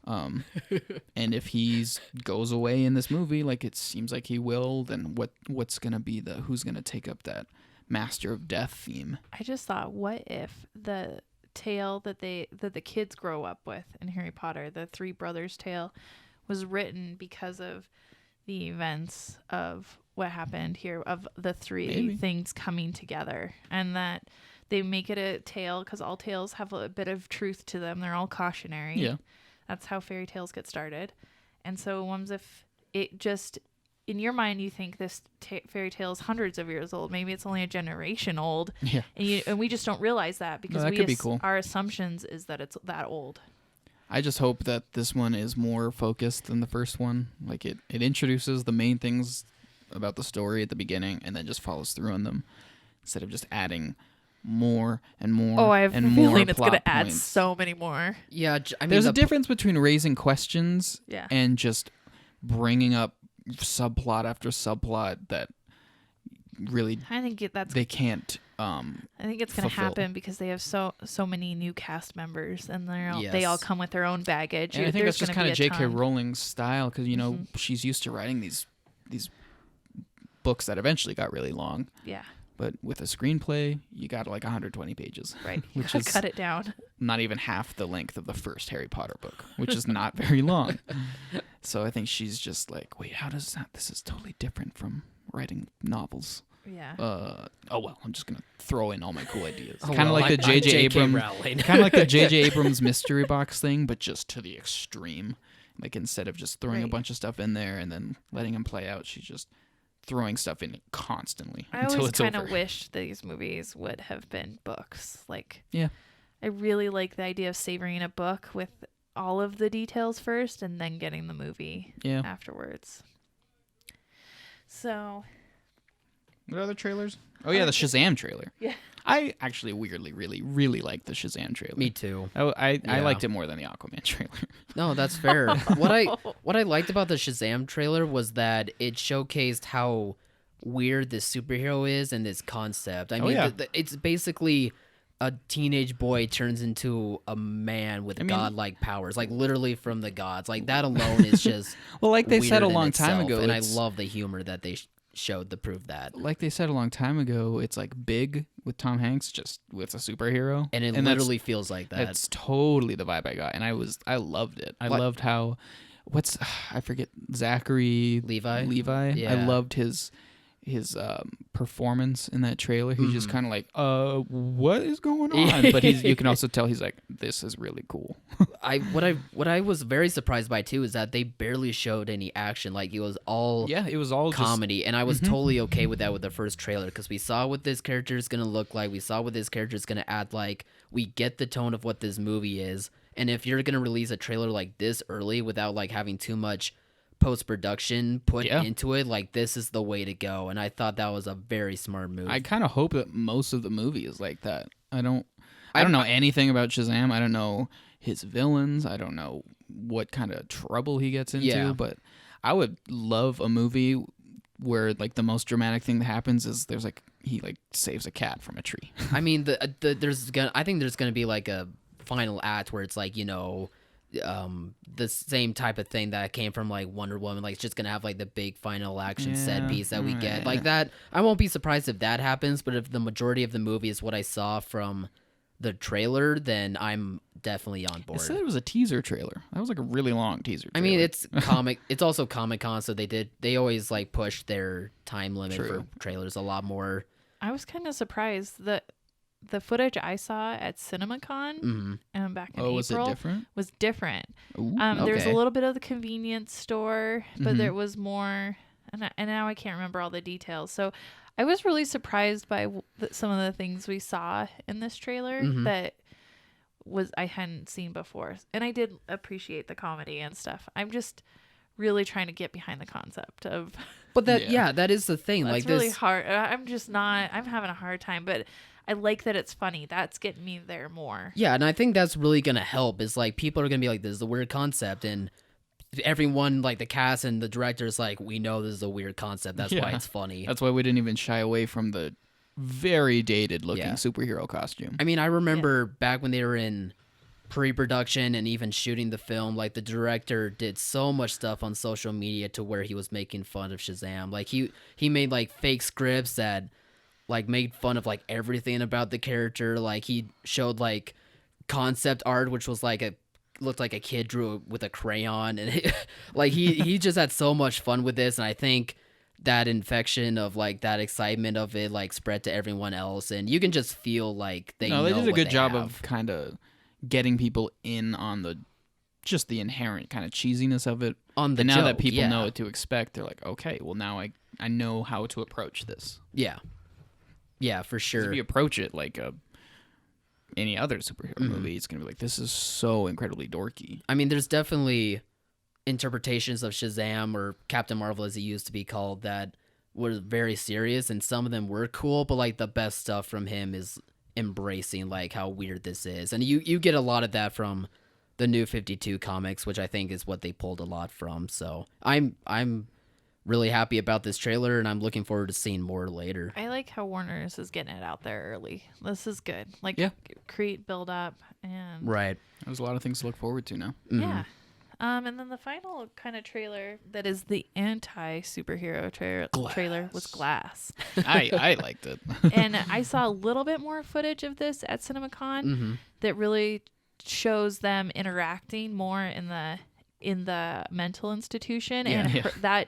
And if he goes away in this movie, like it seems like he will, then what's going to be who's going to take up that Master of Death theme? I just thought, what if the tale that the kids grow up with in Harry Potter, the three brothers tale, was written because of the events of what happened here, of the three things coming together, and that they make it a tale because all tales have a bit of truth to them. They're all cautionary. Yeah. That's how fairy tales get started. And so what if it just, in your mind, you think this fairy tale is hundreds of years old. Maybe it's only a generation old. Yeah. And we just don't realize that, because that could be cool. Our assumptions is that it's that old. I just hope that this one is more focused than the first one. Like it introduces the main things about the story at the beginning and then just follows through on them, instead of just adding more and more. Oh, I have and a more feeling it's going plot to add points. so many more. Yeah, I mean, there's a difference between raising questions and just bringing up subplot after subplot that really I think they can't. I think it's going to happen because they have so many new cast members, and they all come with their own baggage. And I think that's just kind of J.K. ton. Rowling's style, because you know she's used to writing these books that eventually got really long. Yeah. But with a screenplay, you got like 120 pages. Right. You which gotta is cut it down. Not even half the length of the first Harry Potter book, which is not very long. So I think she's just like, wait, how does that? This is totally different from writing novels. Yeah. Oh well, I'm just gonna throw in all my cool ideas. Oh, Kind of well, like the I'm J.J. Abrams, Rowling. kind of like the J.J. Abrams mystery box thing, but just to the extreme. Like instead of just throwing a bunch of stuff in there and then letting them play out, she's just throwing stuff in constantly I until always it's kind over. of wish these movies would have been books. Like, Yeah. I really like the idea of savoring a book with all of the details first and then getting the movie afterwards. So, what other trailers? Oh yeah, the Shazam trailer. Yeah. I actually weirdly really really liked the Shazam trailer. Me too. I liked it more than the Aquaman trailer. No, that's fair. What I liked about the Shazam trailer was that it showcased how weird this superhero is and this concept. I mean, it's basically a teenage boy turns into a man with godlike powers, like literally from the gods. Like that alone is just well, like they said a weird in long time itself, ago, and I love the humor that they showed to prove that. Like they said a long time ago, it's like Big with Tom Hanks, just with a superhero, and literally feels like that. That's totally the vibe I got, and I loved it. I loved how I forget Zachary Levi. Yeah. I loved his performance in that trailer. He's just kind of like, what is going on? But you can also tell he's like, this is really cool. What I was very surprised by too is that they barely showed any action. Like it was all comedy, and I was totally okay with that with the first trailer, because we saw what this character is gonna look like. We saw what this character is gonna act like. We get the tone of what this movie is, and if you're gonna release a trailer like this early without like having too much post-production put into it, like this is the way to go, and I thought that was a very smart move. I kind of hope that most of the movie is like that. I don't know anything about Shazam. I don't know his villains. I don't know what kind of trouble he gets into, but I would love a movie where like the most dramatic thing that happens is he saves a cat from a tree. I mean, I think there's gonna be like a final act where it's like, you know, the same type of thing that came from like Wonder Woman, like it's just gonna have like the big final action set piece that we get like that. I won't be surprised if that happens, but if the majority of the movie is what I saw from the trailer, then I'm definitely on It board. said it was a teaser trailer. That was like a really long teaser I trailer. mean, it's also Comic-Con, so they always like push their time limit True. for trailers a lot more. I was kind of surprised that the footage I saw at CinemaCon back in was it April different? was different. Ooh. There was a Okay. little bit of the convenience store, but there was more, and now I can't remember all the details. So I was really surprised by some of the things we saw in this trailer that I hadn't seen before, and I did appreciate the comedy and stuff. I'm just really trying to get behind the concept of. But that is the thing. It's Like really this, hard. I'm just not. I'm having a hard time, but I like that it's funny. That's getting me there more. yeah, and I think that's really gonna help. Is like people are gonna be like, "This is a weird concept," and everyone, like the cast and the directors, like, "We know this is a weird concept. That's why Yeah. it's funny." That's why we didn't even shy away from the very dated looking Yeah. superhero costume. I mean, I remember back when they were in pre-production and even shooting the film, like the director did so much stuff on social media to where he was making fun of Shazam. Like he made like fake scripts that like made fun of like everything about the character. Like he showed like concept art, which was like looked like a kid drew it with a crayon, and like he just had so much fun with this. And I think that infection of like that excitement of it like spread to everyone else, and you can just feel like they No, they know did a what good they job have. of kind of getting people in on the inherent kind of cheesiness of it. On the And now that joke, people yeah. know what to expect, they're like, okay, well now I know how to approach this. Yeah, for 'Cause sure. if you approach it like any other superhero movie, it's gonna be like, this is so incredibly dorky. I mean, there's definitely interpretations of Shazam or Captain Marvel, as he used to be called, that were very serious, and some of them were cool. But like the best stuff from him is embracing like how weird this is, and you get a lot of that from the New 52 comics, which I think is what they pulled a lot from. So I'm really happy about this trailer, and I'm looking forward to seeing more later. I like how Warner's is getting it out there early. This is good. Like, Yeah. create, build up, and Right. There's a lot of things to look forward to now. yeah. And then the final kind of trailer that is the anti-superhero trailer was Glass. I liked it. And I saw a little bit more footage of this at CinemaCon that really shows them interacting more in the mental institution, and Yeah.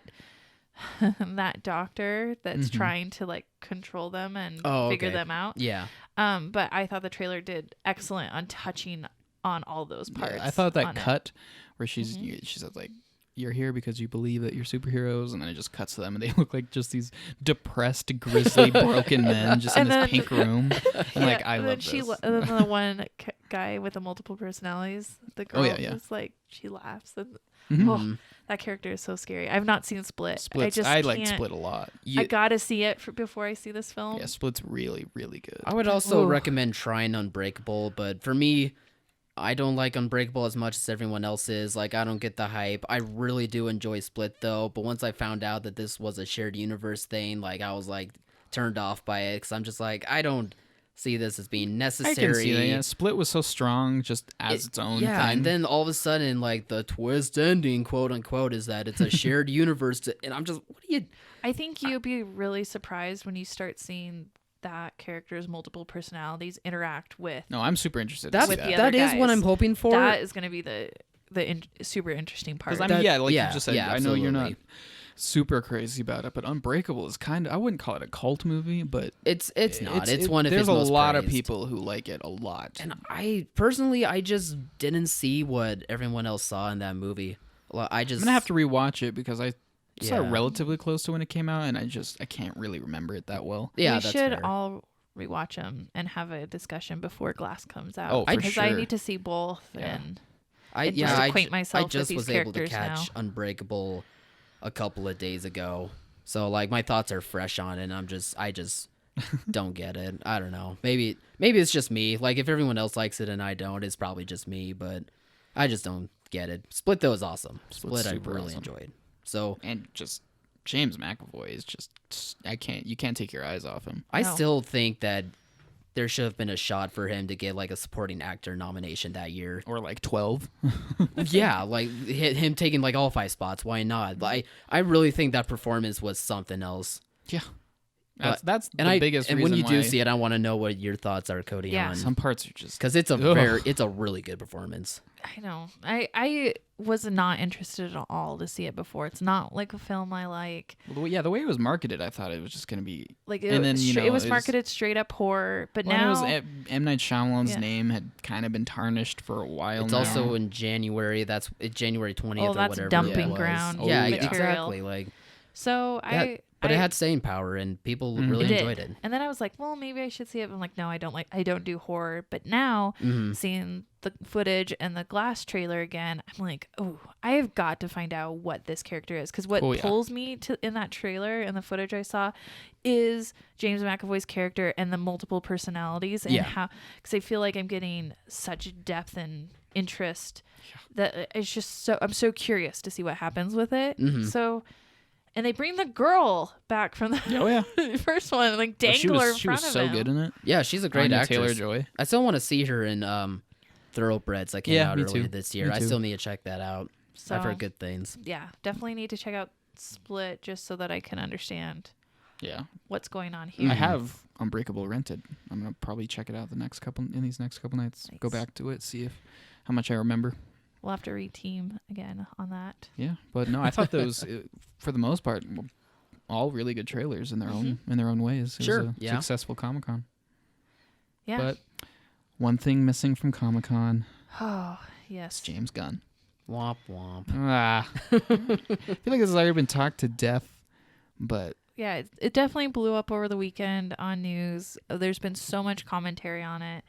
that doctor that's trying to like control them and figure okay. them out. Yeah. But I thought the trailer did excellent on touching on all those parts. Yeah, I thought that on it. cut where she says like, you're here because you believe that you're superheroes, and then it just cuts to them and they look like just these depressed, grisly, broken men just in And this then- pink room. I'm like, I and love then this. and then the one guy with the multiple personalities, the girl, yeah. is like, she laughs. And Mhm. oh, that character is so scary. I've not seen Split. Split's, I just I like can't- Split a lot. I gotta see it before I see this film. Yeah, Split's really, really good. I would also Ooh. recommend trying Unbreakable, but for me, I don't like Unbreakable as much as everyone else is. Like, I don't get the hype. I really do enjoy Split, though, but once I found out that this was a shared universe thing, like, I was, like, turned off by it, because I'm just like, I don't see this as being I necessary. can see that. Yeah, Split was so strong just as its own Yeah, thing. and then all of a sudden, like, the twist ending, quote unquote, is that it's a shared universe, and I'm just, what do you... I think you'll be really surprised when you start seeing that character's multiple personalities interact with. No, I'm super interested to That's, see With that. the that other is what guys. I'm hoping for. That is going to be the super interesting part. Because I mean, That- like yeah, you just said, yeah, I know you're not absolutely. super crazy about it, but Unbreakable is kind of, I wouldn't call it a cult movie, but It's not. It's one of there's his a most lot of praised. people who like it a lot. And I personally, I just didn't see what everyone else saw in that movie. I just I'm gonna have to rewatch it because I saw it Yeah. relatively close to when it came out, and I can't really remember it that well. Yeah, we that's should fair. all rewatch them and have a discussion before Glass comes out. Oh, for because I sure. need to see both. Yeah. And I just acquaint myself I with just these was able to characters catch now. Unbreakable a couple of days ago, so like my thoughts are fresh on it. And I just don't get it. I don't know. Maybe it's just me. Like if everyone else likes it and I don't, it's probably just me. But I just don't get it. Split though is awesome. Split's Split I super really awesome. enjoyed. So And just James McAvoy is just you can't take your eyes off him. I No. still think that there should have been a shot for him to get like a supporting actor nomination that year. Or like 12. Yeah, like him taking like all 5 spots. Why not? I really think that performance was something else. Yeah. That's the and biggest and reason when you do why see it, I want to know what your thoughts are, Cody. Yeah. on some parts are just because it's Ugh. it's a really good performance. I know. I was not interested at all to see it before. It's not like a film I like. well, the way it was marketed, I thought it was just going to be Like And then, you know, it was it was- marketed straight up horror, but well, now it was M. Night Shyamalan's Yeah. name had kind of been tarnished for a while It's now. also in January. That's January 20th or that's whatever. dumping it was. ground Yeah, material. exactly. Like, so but I it had staying power, and people really it enjoyed did. it. And then I was like, well, maybe I should see it. I'm like, no, I don't do horror. But now Mhm. seeing the footage and the Glass trailer again, I'm like, oh, I have got to find out what this character is, because what Oh, yeah. pulls me to in that trailer and the footage I saw is James McAvoy's character and the multiple personalities and Yeah. how, because I feel like I'm getting such depth and interest that it's just I'm so curious to see what happens with it. Mhm. So. And they bring the girl back from the Oh, yeah. first one, like But dangle her in she front was of so him. good in it. Yeah, she's a great Anya actress. Taylor-Joy. I still want to see her in Thoroughbreds that came Yeah, out me earlier too. this year. Me I too. still need to check that out. So I've heard good things. yeah, definitely need to check out Split just so that I can understand Yeah. what's going on Mm. here. I have Unbreakable rented. I'm gonna probably check it out these next couple nights. Go Nice. back to it, see how much I remember. We'll have to reteam again on that. Yeah, but no, I thought those for the most part were all really good trailers in their own ways. It Sure, was a yeah. successful Comic-Con. Yeah. But one thing missing from Comic-Con Oh is yes. James Gunn. Womp womp. Ah, I feel like this has already been talked to death, but Yeah, it definitely blew up over the weekend on news. There's been so much commentary on it.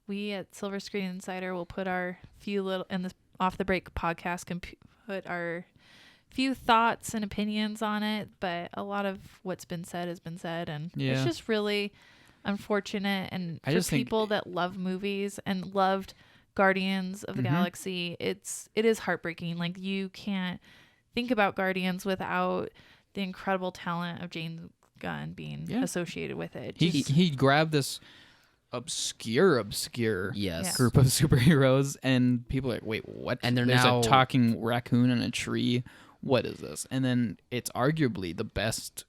We at Silver Screen Insider will put our few little in the Off the Break podcast can put our few thoughts and opinions on it, but a lot of what's been said has been said, and Yeah. it's just really unfortunate. And I for just think- people that love movies and loved Guardians of the Galaxy, it is heartbreaking. Like, you can't think about Guardians without the incredible talent of James Gunn being Yeah. associated with it. he grabbed this obscure Yes. group of superheroes, and people are like, wait, what? And they're There's now- a talking raccoon in a tree. What is this? And then it's arguably the best,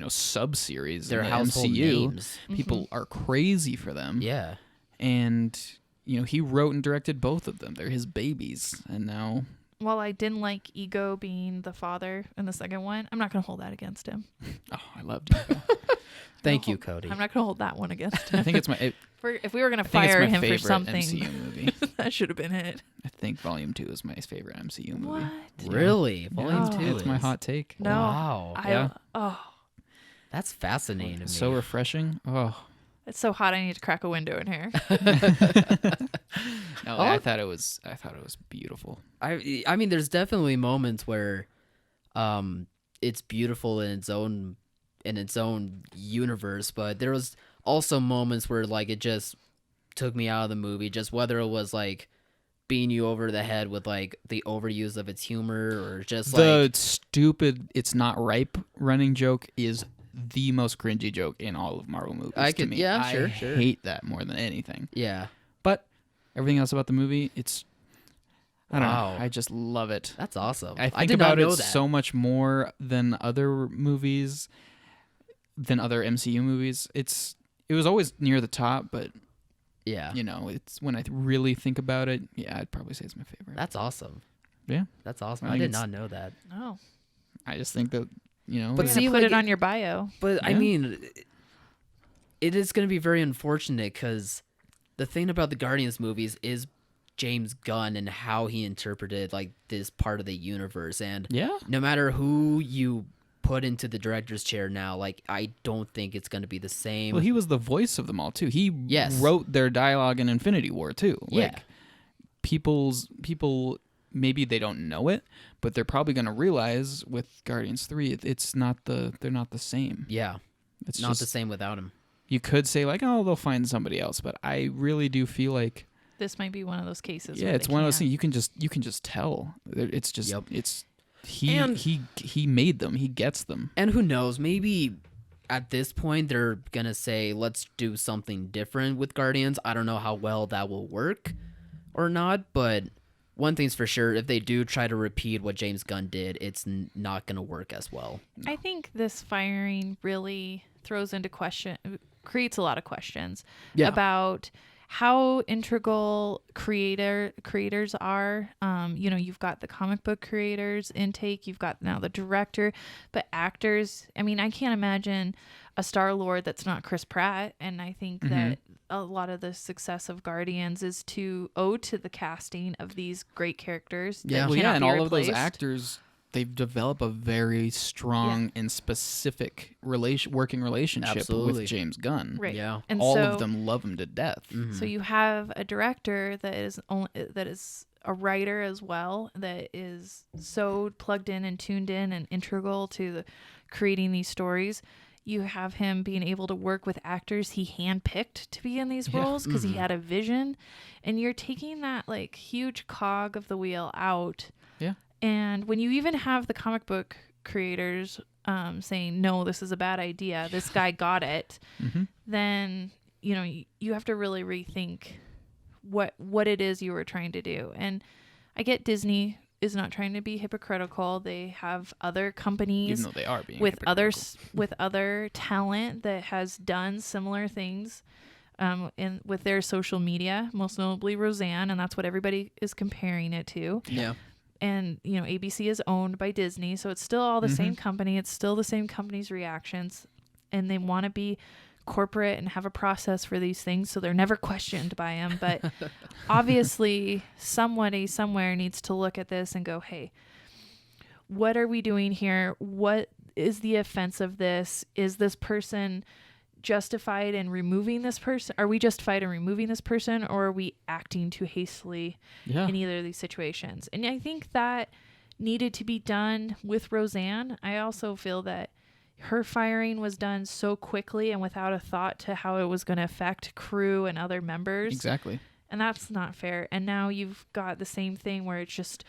sub-series Their in the household MCU. names. People are crazy for them. Yeah. And, he wrote and directed both of them. They're his babies. And now... While I didn't like Ego being the father in the second one, I'm not going to hold that against him. Oh, I loved it. Thank you, Cody. I'm not going to hold that one against him. I think it's my... If we were going to I think it's fire my him for favorite something, MCU movie. that should have been it. I think Volume 2 is my favorite MCU movie. What? Really? Volume Oh. 2 It's my is- hot take. No. Wow. Yeah. That's fascinating to me. So refreshing. Oh. It's so hot. I need to crack a window in here. No, Oh. I thought it was beautiful. I mean, there's definitely moments where it's beautiful in its own universe, but there was also moments where like it just took me out of the movie, just whether it was like beating you over the head with like the overuse of its humor or just The like stupid "it's not ripe" running joke is the most cringy joke in all of Marvel movies. I to could- me. yeah, I sure. hate that more than anything. yeah. But everything else about the movie, I don't Wow. know. I just love it. That's awesome. I think did not about know it that. so much more than other movies, than other MCU movies. It was always near the top, but Yeah. it's when I really think about it. Yeah, I'd probably say it's my favorite. That's awesome. Yeah, That's awesome. I I think did it's- not know that. Oh. I just think that But You're gonna see, put like, it on your bio. But I Yeah. mean, it is going to be very unfortunate because the thing about the Guardians movies is James Gunn and how he interpreted like this part of the universe. And yeah. no matter who you put into the director's chair now, like I don't think it's going to be the same. Well, he was the voice of them all too. He Yes. wrote their dialogue in Infinity War too. Yeah. Like people maybe they don't know it, but they're probably going to realize with Guardians 3 they're not the same. Yeah, It's not just the same without him. You could say like, "Oh, they'll find somebody else," but I really do feel like This might be one of those cases. yeah, where it's they one of those can't. things you can just tell. It's just Yep. it's And- he made them. He gets them. And who knows, maybe at this point they're going to say, let's do something different with Guardians. I don't know how well that will work or not, but one thing's for sure, if they do try to repeat what James Gunn did, it's not going to work as well. I think this firing really creates a lot of questions Yeah. about how integral creators are. You've got the comic book creators intake, you've got now the director, but actors. I mean, I can't imagine a Star-Lord that's not Chris Pratt, and I think that a lot of the success of Guardians is to the casting of these great characters. Yeah. Well, cannot and be all of those replaced. actors, they've developed a very strong and specific working relationship Absolutely. with James Gunn. Right. Yeah. And All so, of them love him to death. So you have a director that is a writer as well, that is so plugged in and tuned in and integral to creating these stories. You have him being able to work with actors he handpicked to be in these roles because he had a vision, and you're taking that like huge cog of the wheel out. Yeah. And when you even have the comic book creators saying, no, this is a bad idea, this guy got it, then, you have to really rethink what it is you were trying to do. And I get Disney is not trying to be hypocritical. They have other companies Even though they are being with hypocritical. with other talent that has done similar things with their social media, most notably Roseanne, and that's what everybody is comparing it to. Yeah. And ABC is owned by Disney, so it's still all the same company. It's still the same company's reactions, and they want to be corporate and have a process for these things, so they're never questioned by them. But obviously, somebody somewhere needs to look at this and go, "Hey, what are we doing here? What is the offense of this? Is this person justified in removing this person? Are we justified in removing this person, or are we acting too hastily in either of these situations?" And I think that needed to be done with Roseanne. I also feel that her firing was done so quickly and without a thought to how it was going to affect crew and other members. Exactly. And that's not fair. And now you've got the same thing where it's just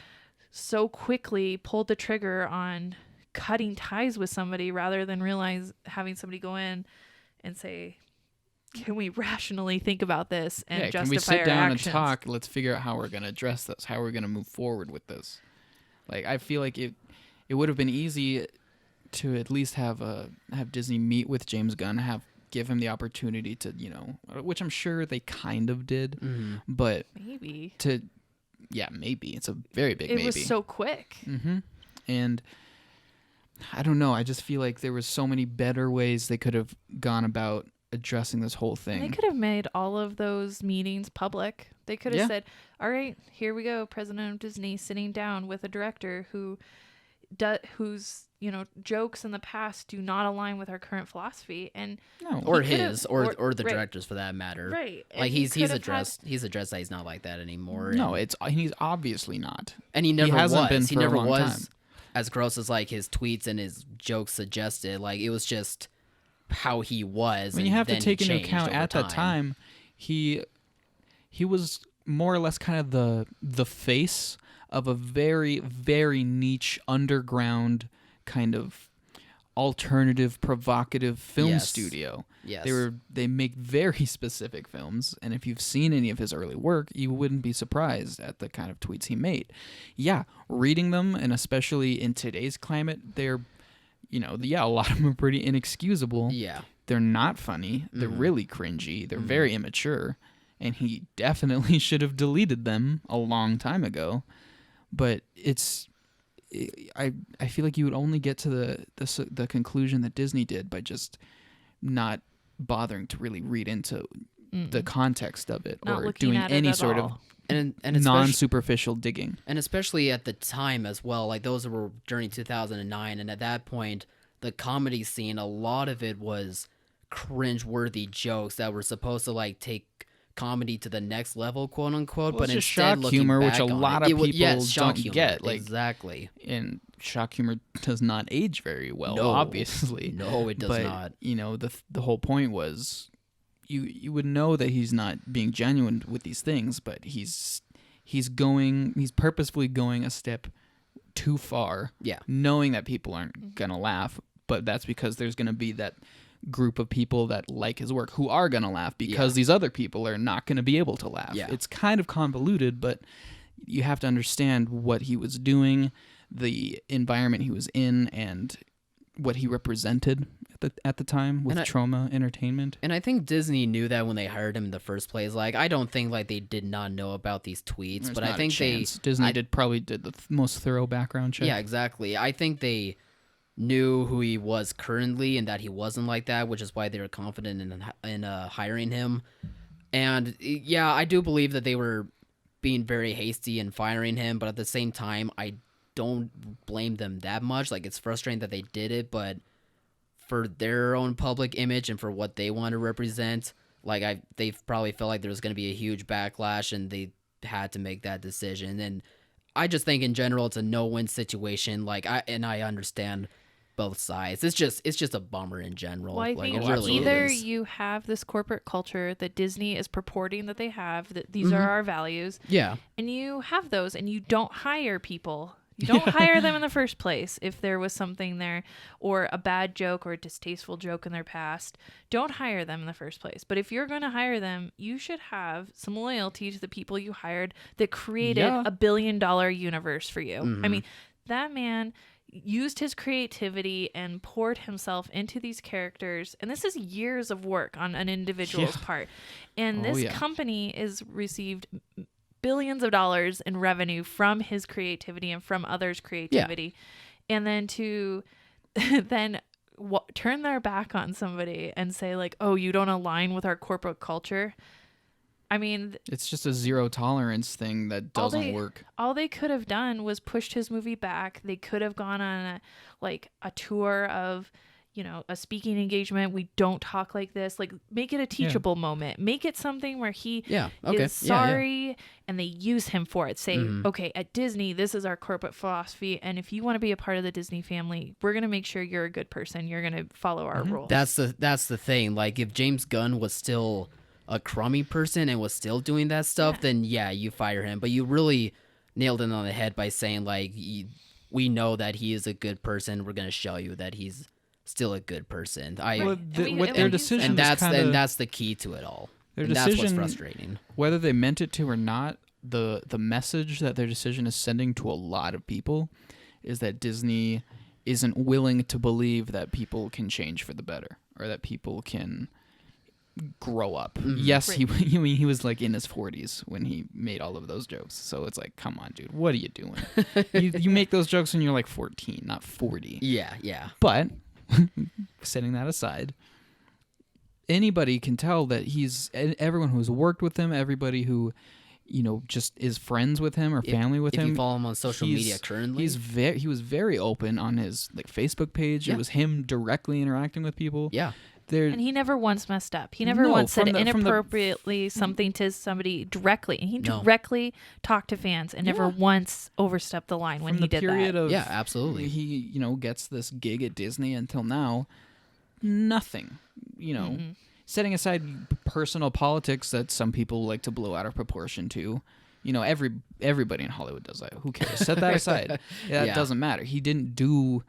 so quickly pulled the trigger on cutting ties with somebody rather than having somebody go in and say, can we rationally think about this and justify can we sit our down actions? and talk? Let's figure out how we're going to address this, how we're going to move forward with this. Like, I feel like it would have been easy to at least have Disney meet with James Gunn, give him the opportunity to, which I'm sure they kind of did, but Maybe. Maybe. It's a very big maybe. It was so quick. And I don't know. I just feel like there was so many better ways they could have gone about addressing this whole thing. They could have made all of those meetings public. They could have said, all right, here we go. President of Disney sitting down with a director whose jokes in the past do not align with our current philosophy, and or he his could've- or the right. directors for that matter. Right. And Like he he's could have addressed that he's not like that anymore. No, he's obviously not. And he never hasn't was. been He for a never long was time. as gross as like his tweets and his jokes suggested. Like it was just how he was. When you have to take into account at that time, he was more or less kind of the face of a very, very niche underground kind of alternative, provocative film studio. Yes. They make very specific films, and if you've seen any of his early work, you wouldn't be surprised at the kind of tweets he made. Yeah, reading them, and especially in today's climate, they're, a lot of them are pretty inexcusable. Yeah. They're not funny. They're really cringy. They're very immature, and he definitely should have deleted them a long time ago. But I feel like you would only get to the conclusion that Disney did by just not bothering to really read into the context of it, Not or looking doing at it any at sort all. And especially, non-superficial digging. and especially at the time as well, like those were during 2009, and at that point, the comedy scene, a lot of it was cringe-worthy jokes that were supposed to like take comedy to the next level, quote unquote. Well, But it's just instead, shock looking humor, which back a on lot it, of people shock don't humor, get. Like, exactly. and shock humor does not age very well, No. obviously. No, it does but, not. The whole point was you would know that he's not being genuine with these things, but he's purposefully going a step too far, Yeah. knowing that people aren't gonna laugh, but that's because there's gonna be that group of people that like his work who are gonna laugh because these other people are not gonna be able to laugh. Yeah. It's kind of convoluted, but you have to understand what he was doing, the environment he was in, and what he represented at the time with trauma entertainment. And I think Disney knew that when they hired him in the first place. Like, I don't think like they did not know about these tweets, There's but not I think a chance. Disney probably did the most thorough background check. Yeah, exactly. I think they knew who he was currently and that he wasn't like that, which is why they were confident in hiring him. And yeah, I do believe that they were being very hasty in firing him, but at the same time, I don't blame them that much. Like, it's frustrating that they did it, but for their own public image and for what they want to represent, like they probably felt like there was going to be a huge backlash, and they had to make that decision. And I just think in general it's a no-win situation. Like, I understand both sides. It's just a bummer in general. Well, I like, think it really either is. you have this corporate culture that Disney is purporting that they have, that these are our values, Yeah. and you have those, and you don't hire people. You don't hire them in the first place if there was something there, or a bad joke or a distasteful joke in their past. Don't hire them in the first place. But if you're going to hire them, you should have some loyalty to the people you hired that created a $1 billion universe for you. I mean, that man used his creativity and poured himself into these characters, and this is years of work on an individual's part. And this company is received billions of dollars in revenue from his creativity and from others' creativity, and then to turn their back on somebody and say like, oh, you don't align with our corporate culture. I mean, it's just a zero tolerance thing that doesn't work. All they could have done was pushed his movie back. They could have gone on a tour of, a speaking engagement. We don't talk like this. Like, make it a teachable moment. Make it something where he is sorry and they use him for it. Say, okay, at Disney, this is our corporate philosophy. And if you want to be a part of the Disney family, we're going to make sure you're a good person. You're going to follow our rules. That's the thing. Like, if James Gunn was still a crummy person and was still doing that stuff, then you fire him. But you really nailed it on the head by saying, like, we know that he is a good person. We're going to show you that he's still a good person. Their decision, and that's the key to it all. Their and decision, that's what's frustrating. Whether they meant it to or not, the message that their decision is sending to a lot of people is that Disney isn't willing to believe that people can change for the better, or that people can grow up. Yes, he was like in his 40s when he made all of those jokes. So it's like, come on, dude, what are you doing? you make those jokes when you're like 14, not 40. Yeah. But setting that aside, anybody can tell that everyone who's worked with him, everybody who just is friends with him or family with him. If you follow him on social media currently, he was very open on his Facebook page. It was him directly interacting with people. Yeah. And he never once messed up. He never once said inappropriately something to somebody directly. And he directly talked to fans and never once overstepped the line when he did that. Yeah, absolutely. He, gets this gig at Disney until now, nothing, setting aside personal politics that some people like to blow out of proportion to. Everybody in Hollywood does that. Who cares? Set that aside. That doesn't matter. He didn't do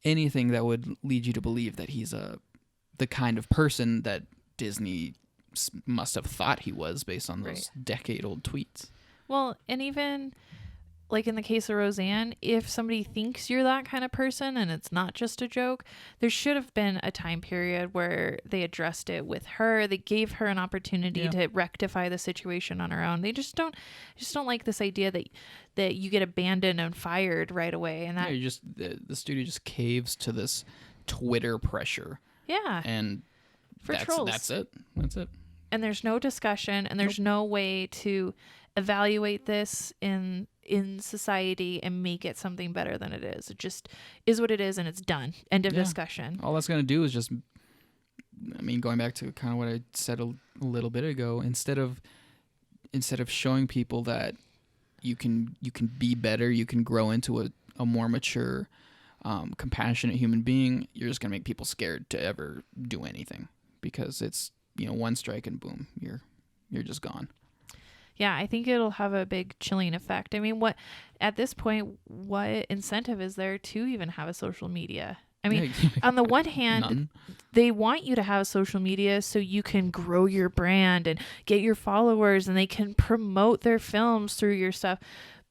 anything that would lead you to believe that he's the kind of person that Disney must have thought he was based on those decade-old tweets. Well, and even like in the case of Roseanne, if somebody thinks you're that kind of person and it's not just a joke, there should have been a time period where they addressed it with her. They gave her an opportunity to rectify the situation on her own. They just don't like this idea that you get abandoned and fired right away. And that the studio just caves to this Twitter pressure. Yeah. And for trolls. That's it. And there's no discussion, and there's no way to evaluate this in society and make it something better than it is. It just is what it is, and it's done. End of discussion. All that's going to do is just, going back to kind of what I said a little bit ago, instead of showing people that you can be better, you can grow into a more mature, compassionate human being, you're just gonna make people scared to ever do anything, because it's one strike and boom, you're just gone. Yeah, I think it'll have a big chilling effect. I mean, at this point, what incentive is there to even have a social media? I mean, on the one hand, they want you to have social media so you can grow your brand and get your followers, and they can promote their films through your stuff.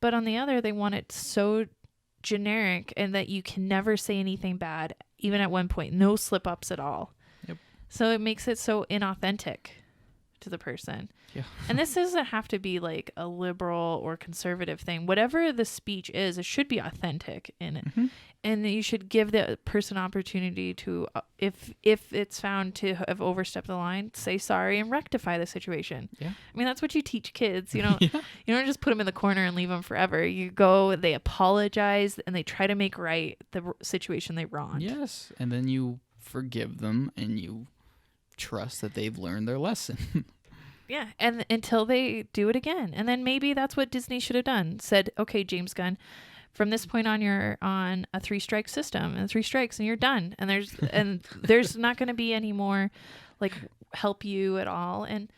But on the other, they want it so generic and that you can never say anything bad, even at one point, no slip ups at all. Yep. So it makes it so inauthentic to the person. Yeah. And this doesn't have to be like a liberal or conservative thing. Whatever the speech is, it should be authentic in it. Mm-hmm. And you should give the person opportunity to, if it's found to have overstepped the line, say sorry and rectify the situation. Yeah. I mean, that's what you teach kids. You know, Yeah. you don't just put them in the corner and leave them forever. You go, they apologize, and they try to make right the situation they wronged. Yes. And then you forgive them and you trust that they've learned their lesson. Yeah, and until they do it again. And then maybe that's what Disney should have done. Said, okay, James Gunn, from this point on, you're on a 3-strike system, and 3 strikes, and you're done. And there's not going to be any more like help you at all. And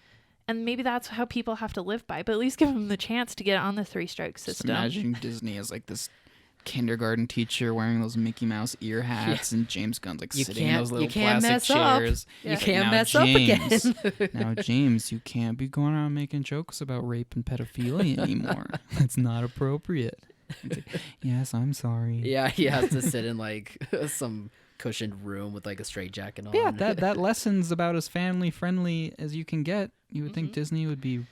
maybe that's how people have to live by. But at least give them the chance to get on the 3-strike system. Just imagine Disney as like this kindergarten teacher wearing those Mickey Mouse ear hats, and James Gunn's like sitting in those little plastic chairs. You can't mess up again. Now, James, you can't be going around making jokes about rape and pedophilia anymore. That's not appropriate. Like, yes, I'm sorry. Yeah, he has to sit in like some cushioned room with like a straitjacket on. Yeah, that lesson's about as family friendly as you can get. You would think Disney would be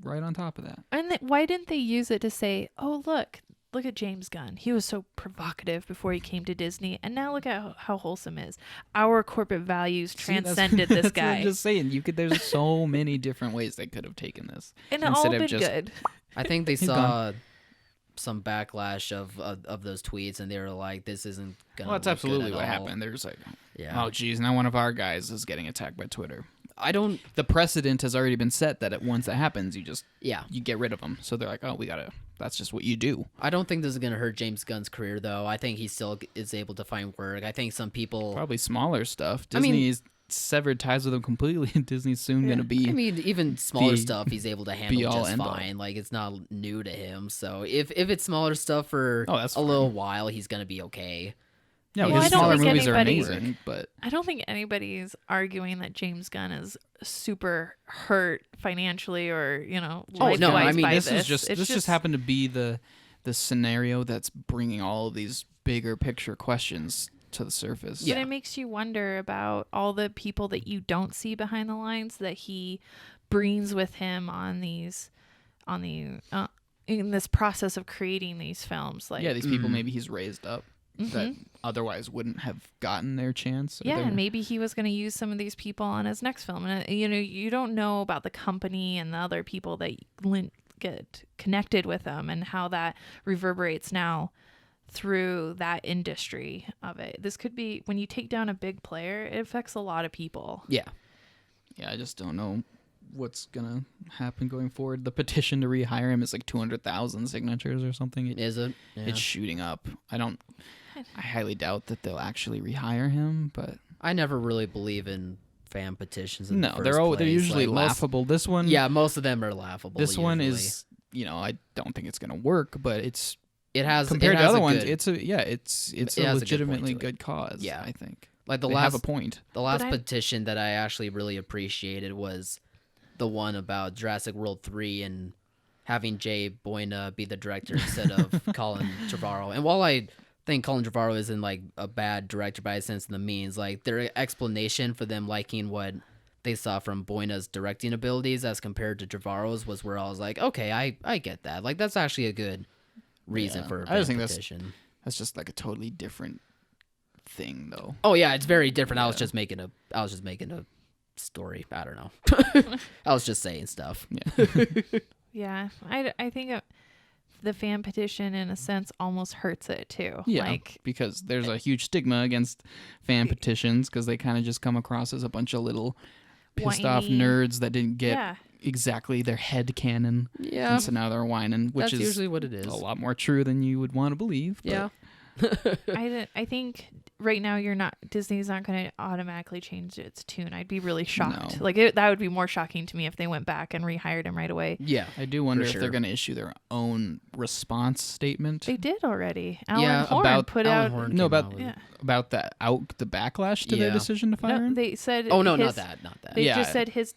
right on top of that. And why didn't they use it to say, oh, look at James Gunn. He was so provocative before he came to Disney, and now look at how wholesome he is. Our corporate values transcended this That's guy. What I'm just saying, there's so many different ways they could have taken this, and it's all been good. I think they saw some backlash of those tweets, and they were like, "This isn't gonna." Well, that's look absolutely good what at all. happened. There's like, Yeah. oh, geez, now one of our guys is getting attacked by Twitter. The The precedent has already been set that once that happens, you get rid of them. So they're like, oh, that's just what you do. I don't think this is gonna hurt James Gunn's career, though. I think he still is able to find work. I think some people Probably smaller stuff. I mean- Disney's severed ties with them completely, and Disney's soon going to be. I mean, even smaller be- stuff he's able to be handle all just end all. fine. Like, it's not new to him. So if it's smaller stuff for that's a little while, he's gonna be okay. Yeah, Well, I his don't smaller think movies are anybody- amazing, but I don't think anybody's arguing that James Gunn is super hurt financially or, life-wise no, I mean, by this this. is just It's this just happened to be the scenario that's bringing all of these bigger picture questions to the surface. But it makes you wonder about all the people that you don't see behind the lines that he brings with him in this process of creating these films. Like, These people maybe he's raised up that otherwise wouldn't have gotten their chance. Or and maybe he was going to use some of these people on his next film. And, you don't know about the company and the other people that get connected with them and how that reverberates now through that industry of it. This could be, when you take down a big player, it affects a lot of people. Yeah. I just don't know what's gonna happen going forward. The petition to rehire him is like 200,000 signatures or something. Is it? Yeah. It's shooting up. I highly doubt that they'll actually rehire him, but I never really believe in fan petitions. In the first they're place. usually Like, laughable. This one, most of them are laughable. This one usually. is, I don't think it's gonna work, but It has compared it to has other a ones, good- it's a it a has a good point legitimately to it. good cause. Yeah. I think like they have a point. The last But I- petition that I actually really appreciated was the one about Jurassic World 3 and having Jay Boyna be the director instead of Colin Trevorrow. And while I think Colin Trevorrow isn't like a bad director by a sense of the means, like their explanation for them liking what they saw from Boyna's directing abilities as compared to Trevorrow's was where I was like, okay, I get that. Like that's actually a good reason for a I just think petition. that's just like a totally different thing, though. Oh yeah, it's very different. I was just making a story. I don't know. I was just saying stuff. Yeah. Yeah, I think the fan petition, in a sense, almost hurts it too. Yeah, Like, because there's a huge stigma against fan petitions because they kind of just come across as a bunch of little pissed off Whiny. nerds that didn't get yeah, exactly their head canon. Yeah. And so now they're whining, which That's is usually what it is. a lot more true than you would want to believe. But Yeah. I think right now Disney's not going to automatically change its tune. I'd be really shocked. No. Like that would be more shocking to me if they went back and rehired him right away. Yeah. I do wonder For if sure. they're going to issue their own response statement. They did already. Alan Yeah, Horn about put Alan out. Horn No, came about- out with Yeah. it. About the backlash to their Yeah. decision to fire No, him? they said. Oh no, his, not that. They Yeah. just said his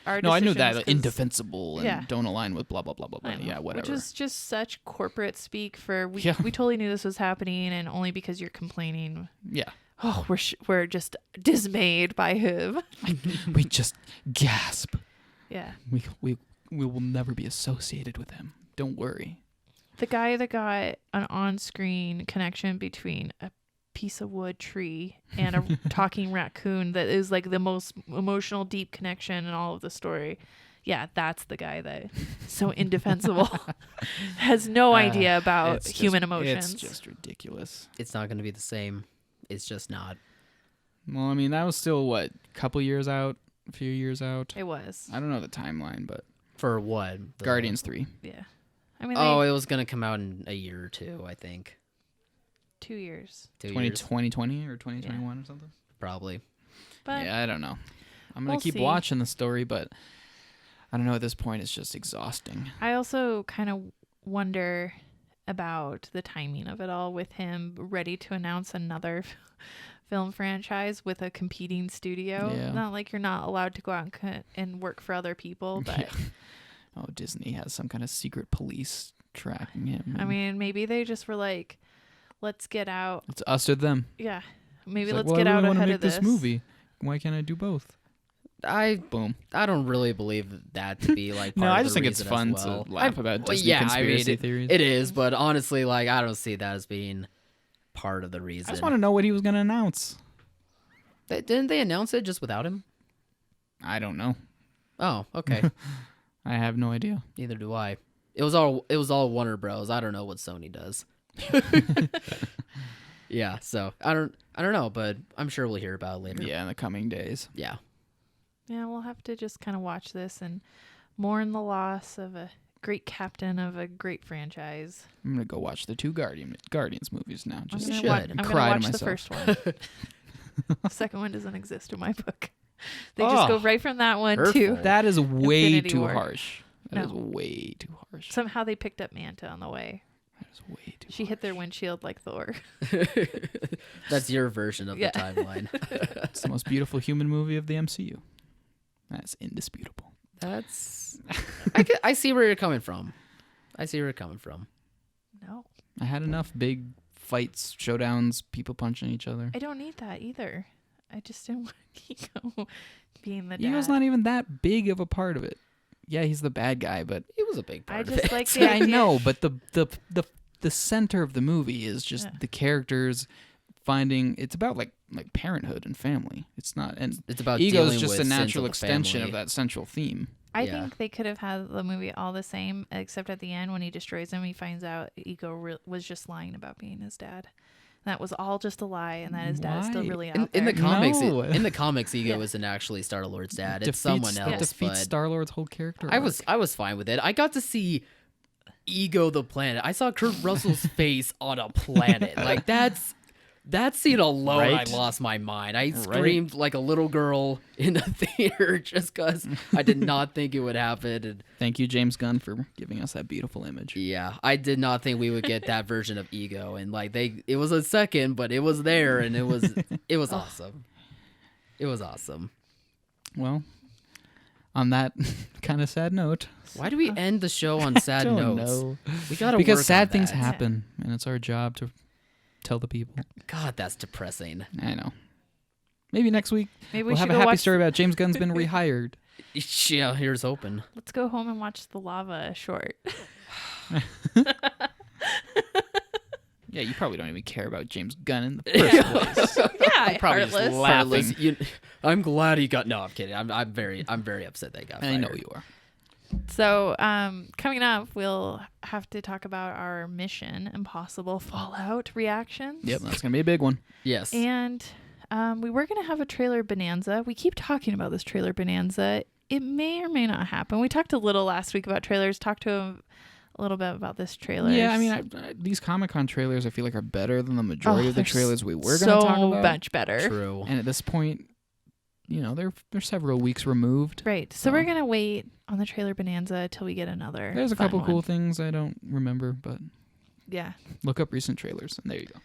our No, I knew decisions that 'cause- indefensible and Yeah. don't align with blah blah blah blah blah. I know, Yeah, whatever. Which is just such corporate speak for we Yeah. we totally knew this was happening, and only because you're complaining. Yeah, Oh, we're just dismayed by him. we just gasp. Yeah, We will never be associated with him. Don't worry. the guy that got an on-screen connection between a piece of wood tree and a talking raccoon that is like the most emotional, deep connection in all of the story. Yeah, that's the guy that is so indefensible, has no idea about It's human just- emotions. It's just ridiculous. It's not going to be the same. It's just not. Well, I mean, that was still what, a few years out. It was. I don't know the timeline, but For what? Guardians 3. Yeah. I mean, Oh, it was going to come out in a year or two, I think. 2 years. 2 years, 2020 or 2021 or something. probably. But Yeah, I don't know. I'm gonna we'll keep see. watching the story, but I don't know. At this point, it's just exhausting. I also kind of wonder about the timing of it all with him ready to announce another film franchise with a competing studio. Yeah. Not like you're not allowed to go out and work for other people, but Yeah. Oh, Disney has some kind of secret police tracking him. I mean, maybe they just were like, let's get out. it's us or them. Yeah. Maybe It's like, let's well, get I really out wanna ahead make of this. movie. Why can't I do both? Boom. I don't really believe that to be like part No, of I the just think it's reason as fun well. to laugh about Disney yeah, conspiracy it- theories. It is, but honestly, like I don't see that as being part of the reason. I just want to know what he was gonna announce. Didn't they announce it just without him? I don't know. Oh, okay. I have no idea. Neither do I. It was all Warner Bros. I don't know what Sony does. Yeah, so I don't know, but I'm sure we'll hear about it later. Yeah, in the coming days. Yeah. Yeah, we'll have to just kind of watch this and mourn the loss of a great captain of a great franchise. I'm gonna go watch the two Guardians movies now. Just I'm should. gonna, And I'm gonna cry to watch the myself. first one. The second one doesn't exist in my book. They just go right from that one to Hurtful. That is way Infinity too War. harsh. That is No. way too harsh. somehow they picked up Manta on the way. That is way too. She hit their windshield like Thor. That's your version of Yeah. the timeline. It's the most beautiful human movie of the MCU. That's indisputable. That's I see where you're coming from. No, I had enough big fights, showdowns, people punching each other. I don't need that either. I just didn't want Ego being the dad. Ego's not even that big of a part of it. Yeah, he's the bad guy, but It was a big part I of just it. like the yeah, I idea. know. But the center of the movie is just Yeah. the characters finding. It's about like parenthood and family. It's not, and It's about Ego's dealing just with a sins natural of the extension of family. that central theme. I Yeah. think they could have had the movie all the same, except at the end when he destroys him, he finds out Ego was just lying about being his dad. That was all just a lie, and that his dad's still Why? really out In the there. comics, No. in the comics, Ego Yeah. isn't actually Star-Lord's dad. Defeats- It's someone that else. defeats But Star-Lord's whole character. I was fine with it. I got to see Ego the planet. I saw Kurt Russell's face on a planet. Like that scene alone, Right? I lost my mind. I screamed like a little girl in the theater just because I did not think it would happen. And Thank you, James Gunn, for giving us that beautiful image. yeah, I did not think we would get that version of Ego. And like it was a second, but it was there, and it was awesome. It was awesome. Well, on that kind of sad note, Why do we end the show on sad don't notes? know. We gotta Because work sad on things that. happen, and it's our job to tell the people. God, that's depressing. I know. Maybe next week Maybe we we'll should have a go happy watch. story about James Gunn's been rehired. Yeah, here's hoping. Let's go home and watch the lava short. Yeah, you probably don't even care about James Gunn in the first place. Yeah, probably just heartless. laugh. Heartless. I'm glad he got. No, I'm kidding. I'm very upset they got fired. I know you are. So, coming up, we'll have to talk about our Mission Impossible Fallout reactions. Yep, that's gonna be a big one. Yes. And we were going to have a trailer bonanza. We keep talking about this trailer bonanza. It may or may not happen. We talked a little last week about trailers, talked to a little bit about this trailer. Yeah, I mean, these Comic-Con trailers, I feel like, are better than the majority of the they're trailers we were going to talk about. So much better. True. And at this point, you know, they're several weeks removed. Right. So we're going to wait on the trailer bonanza till we get another. There's a fun couple one. cool things I don't remember, but Yeah. look up recent trailers, and there you go.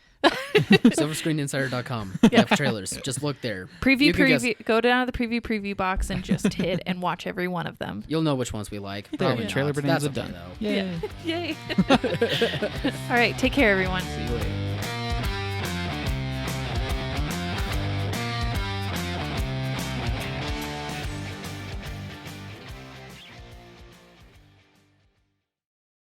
SilverScreenInsider.com. You have trailers. Just look there. You can guess- Go down to the preview box and just hit and watch every one of them. You'll know which ones we like. There, Probably trailer not. bonanza That's okay, done. though. Yay. Yay. All right. Take care, everyone. See you later.